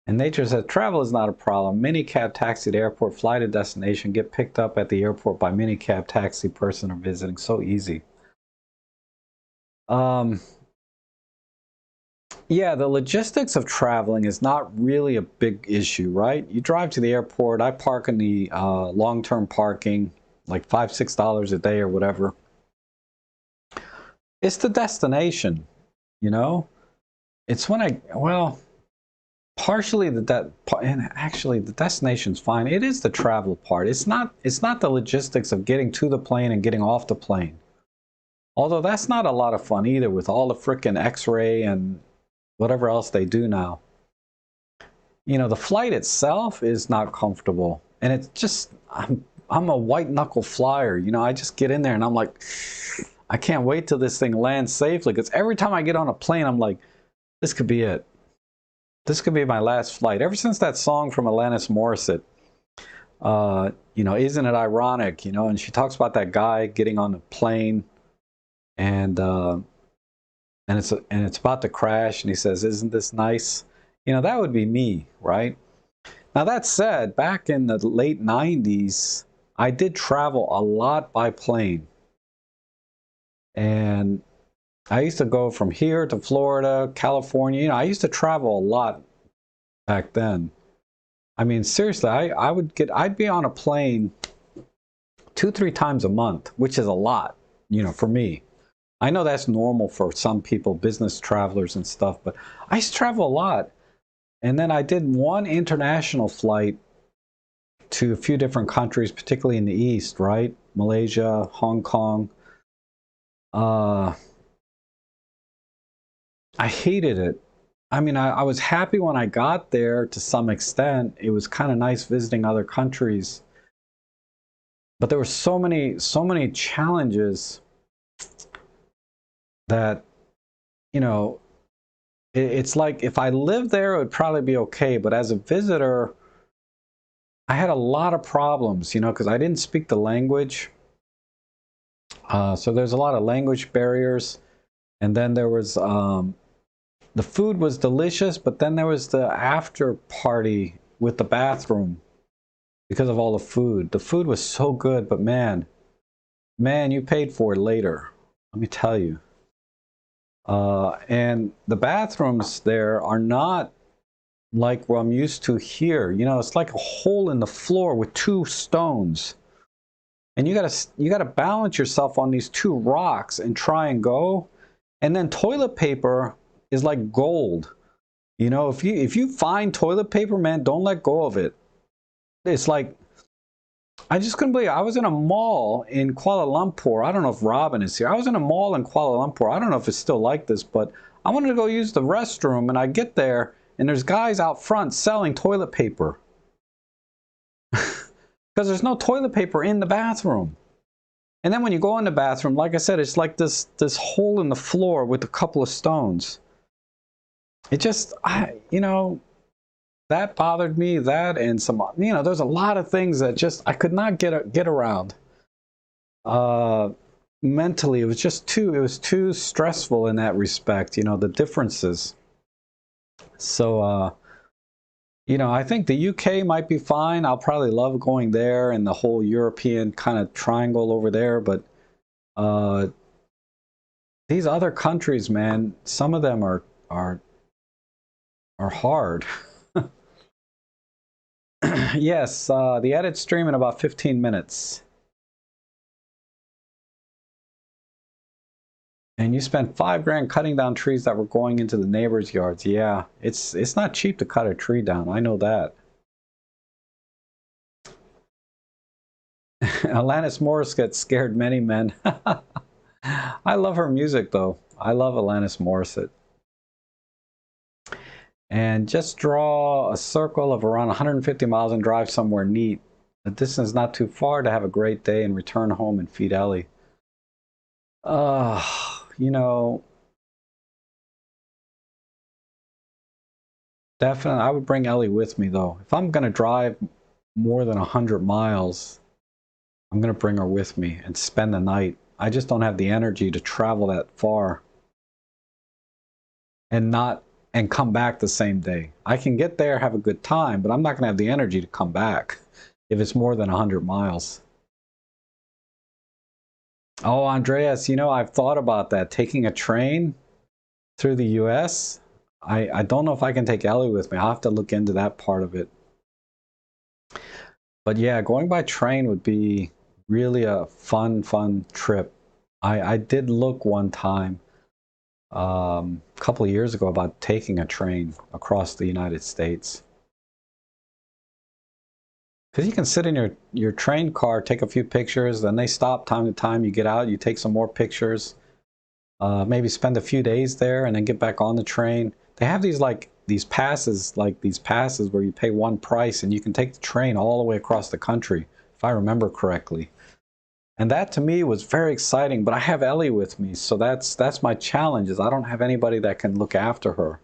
And Nature says, travel is not a problem. Minicab taxi to airport, fly to destination, get picked up at the airport by minicab taxi person or visiting. So easy. Yeah, the logistics of traveling is not really a big issue, right? You drive to the airport. I park in the long-term parking, like $5, $6 a day or whatever. It's the destination, you know? It's when well, partially and actually the destination's fine. It is the travel part. It's not the logistics of getting to the plane and getting off the plane. Although that's not a lot of fun either with all the frickin' X-ray and whatever else they do now. You know, the flight itself is not comfortable. And it's just, I'm a white knuckle flyer. You know, I just get in there and I'm like, I can't wait till this thing lands safely. Because every time I get on a plane, I'm like, this could be it. This could be my last flight. Ever since that song from Alanis Morissette, you know, isn't it ironic? You know, and she talks about that guy getting on the plane and it's about to crash, and he says, "Isn't this nice?" You know, that would be me, right? Now that said, back in the late 90s, I did travel a lot by plane. And I used to go from here to Florida, California. You know, I used to travel a lot back then. I mean, seriously, I'd be on a plane 2-3 times a month, which is a lot, you know, for me. I know that's normal for some people, business travelers and stuff, but I used to travel a lot. And then I did one international flight to a few different countries, particularly in the East, right? Malaysia, Hong Kong. I hated it. I mean, I was happy when I got there to some extent. It was kind of nice visiting other countries. But there were so many challenges that, you know, it's like if I lived there, it would probably be okay. But as a visitor, I had a lot of problems, you know, because I didn't speak the language. So there's a lot of language barriers. And then there was, the food was delicious, but then there was the after party with the bathroom because of all the food. The food was so good, but man, you paid for it later. Let me tell you. And the bathrooms there are not like what I'm used to here. You know, it's like a hole in the floor with 2 stones. And you gotta balance yourself on these 2 rocks and try and go. And then toilet paper is like gold. You know, if you find toilet paper, man, don't let go of it. It's like, I just couldn't believe it. I was in a mall in Kuala Lumpur. I don't know if Robin is here. I was in a mall in Kuala Lumpur. I don't know if it's still like this, but I wanted to go use the restroom, and I get there, and there's guys out front selling toilet paper. Because there's no toilet paper in the bathroom. And then when you go in the bathroom, like I said, it's like this hole in the floor with a couple of stones. It just, you know, that bothered me. That and some, you know, there's a lot of things that just I could not get around. Mentally, it was too stressful in that respect. You know, the differences. So, you know, I think the UK might be fine. I'll probably love going there and the whole European kind of triangle over there. But these other countries, man, some of them are hard. Yes, the edit stream in about 15 minutes. And you spent $5 grand cutting down trees that were going into the neighbors' yards. Yeah, it's not cheap to cut a tree down. I know that. Alanis Morissette scared many men. I love her music, though. I love Alanis Morissette. And just draw a circle of around 150 miles and drive somewhere neat. The distance is not too far to have a great day and return home and feed Ellie. You know, definitely, I would bring Ellie with me, though. If I'm going to drive more than 100 miles, I'm going to bring her with me and spend the night. I just don't have the energy to travel that far and come back the same day. I can get there, have a good time, but I'm not going to have the energy to come back if it's more than 100 miles. Oh, Andreas, you know, I've thought about that, taking a train through the US. I don't know if I can take Ellie with me. I'll have to look into that part of it. But yeah, going by train would be really a fun trip. I did look one time, a couple of years ago, about taking a train across the United States. Because you can sit in your train car, take a few pictures, then they stop time to time, you get out, you take some more pictures, maybe spend a few days there and then get back on the train. They have these passes where you pay one price and you can take the train all the way across the country, if I remember correctly. And that to me was very exciting, but I have Ellie with me, so that's my challenge, is I don't have anybody that can look after her.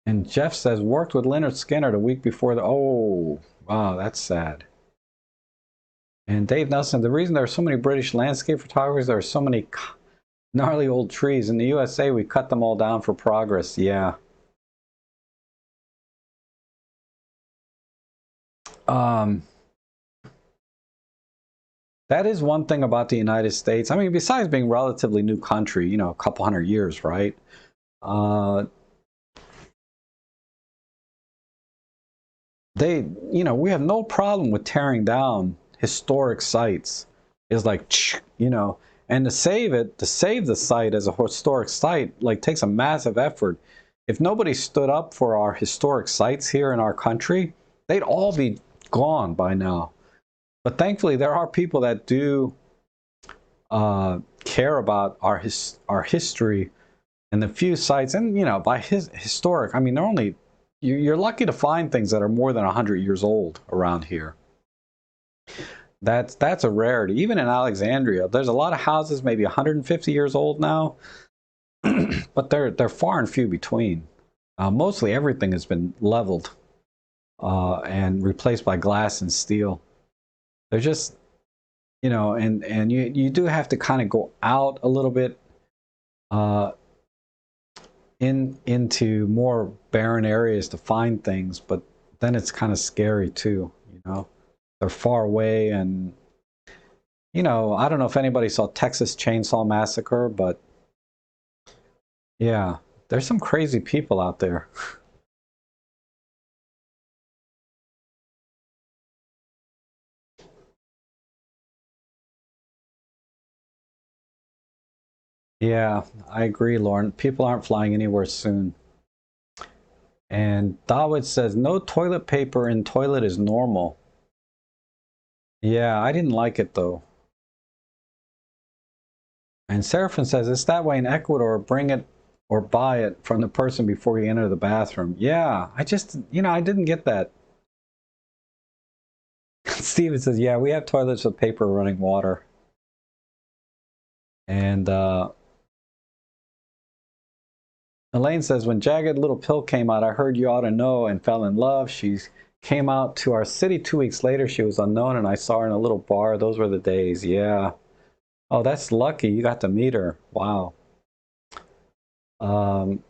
And Jeff says, worked with Leonard Skinner the week before the, oh, wow, that's sad. And Dave Nelson, the reason there are so many British landscape photographers, there are so many gnarly old trees. In the USA, we cut them all down for progress. Yeah. That is one thing about the United States. I mean, besides being a relatively new country, you know, a couple hundred years, right? You know, we have no problem with tearing down historic sites. It's like, you know, and to save the site as a historic site, like, takes a massive effort. If nobody stood up for our historic sites here in our country, they'd all be gone by now. But thankfully, there are people that do care about our history and the few sites. And, you know, by historic, I mean, they're only, you're lucky to find things that are more than 100 years old around here. That's a rarity. Even in Alexandria, there's a lot of houses maybe 150 years old now, but they're far and few between. Mostly everything has been leveled and replaced by glass and steel. They're just, you know, and you do have to kind of go out a little bit into more barren areas to find things, but then it's kind of scary too, you know. They're far away, and, you know, I don't know if anybody saw Texas Chainsaw Massacre, but yeah, there's some crazy people out there. Yeah, I agree, Lauren. People aren't flying anywhere soon. And Dawit says, no toilet paper in toilet is normal. Yeah, I didn't like it though. And Seraphin says, it's that way in Ecuador. Bring it or buy it from the person before you enter the bathroom. Yeah, I just, I didn't get that. Steven says, yeah, we have toilets with paper running water. And Elaine says, when Jagged Little Pill came out, I heard You Ought to Know and fell in love. She came out to our city 2 weeks later. She was unknown, and I saw her in a little bar. Those were the days. Yeah. Oh, that's lucky. You got to meet her. Wow. Um,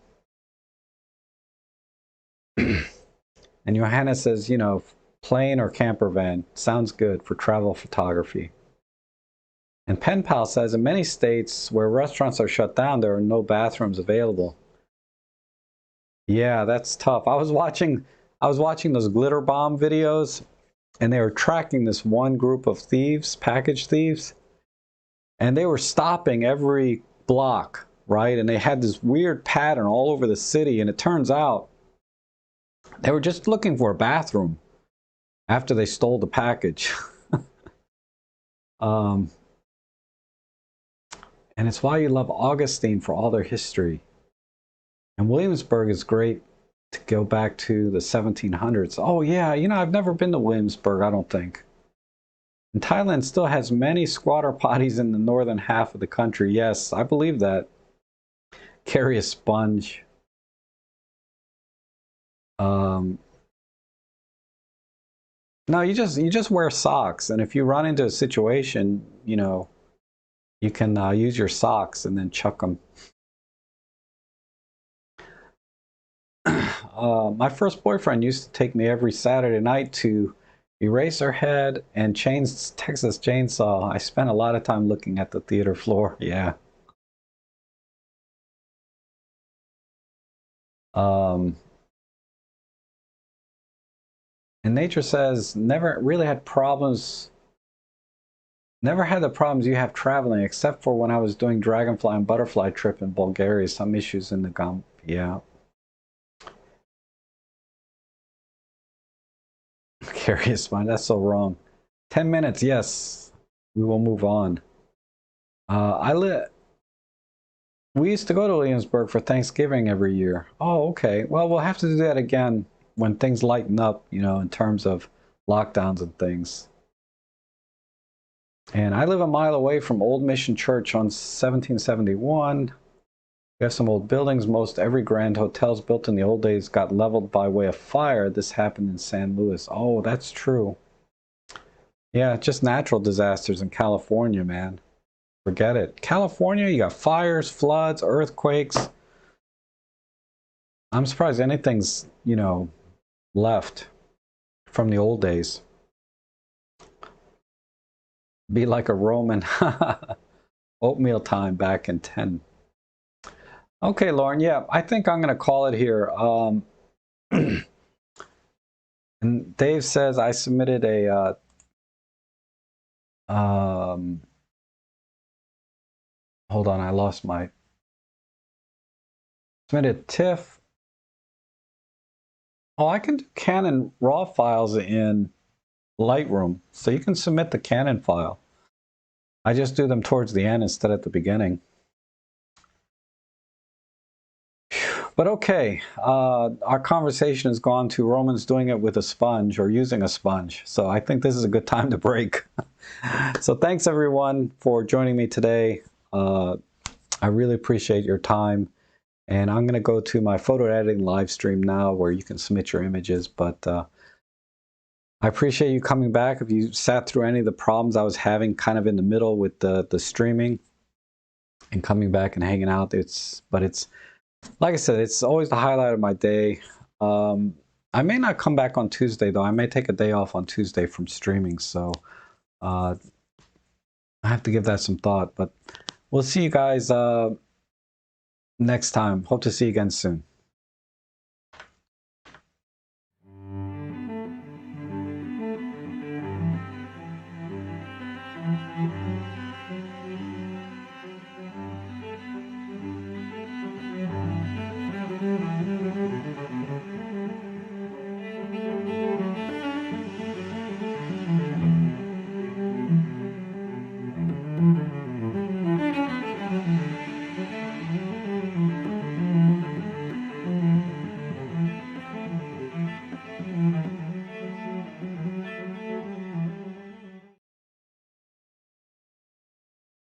and Johanna says, plane or camper van. Sounds good for travel photography. And Pen Pal says, in many states where restaurants are shut down, there are no bathrooms available. Yeah, that's tough. I was watching those glitter bomb videos, and they were tracking this one group of thieves, package thieves, and they were stopping every block, right? And they had this weird pattern all over the city, and it turns out they were just looking for a bathroom after they stole the package. um, and it's why you love Augustine for all their history. And Williamsburg is great to go back to the 1700s. Oh yeah, I've never been to Williamsburg, I don't think. And Thailand still has many squatter potties in the northern half of the country. Yes, I believe that. Carry a sponge. Um, no, you just wear socks, and if you run into a situation, you can use your socks and then chuck them. My first boyfriend used to take me every Saturday night to Eraserhead and Chains Texas Chainsaw. I spent a lot of time looking at the theater floor. Yeah. Um, and Nature says never really had problems. Never had the problems you have traveling, except for when I was doing dragonfly and butterfly trip in Bulgaria. Some issues in the gum. Yeah. Curious mind. That's so wrong. 10 minutes. Yes. We will move on. I lit. We used to go to Williamsburg for Thanksgiving every year. Oh, okay. Well, we'll have to do that again when things lighten up, in terms of lockdowns and things. And I live a mile away from Old Mission Church on 1771. We have some old buildings. Most every grand hotels built in the old days got leveled by way of fire. This happened in San Luis. Oh, that's true. Yeah, just natural disasters in California, man. Forget it. California, you got fires, floods, earthquakes. I'm surprised anything's, left from the old days. Be like a Roman oatmeal time back in 10. Okay, Lauren, yeah, I think I'm going to call it here. And Dave says I submitted a hold on, I lost my submitted TIFF. Oh, I can do Canon RAW files in Lightroom, so you can submit the Canon file. I just do them towards the end instead at the beginning. But okay, our conversation has gone to Romans doing it with a sponge or using a sponge. So I think this is a good time to break. So thanks everyone for joining me today. I really appreciate your time. And I'm going to go to my photo editing live stream now where you can submit your images. But I appreciate you coming back. If you sat through any of the problems I was having kind of in the middle with the streaming and coming back and hanging out, it's like I said, it's always the highlight of my day. I may not come back on Tuesday, though. I may take a day off on Tuesday from streaming. So I have to give that some thought. But we'll see you guys next time. Hope to see you again soon.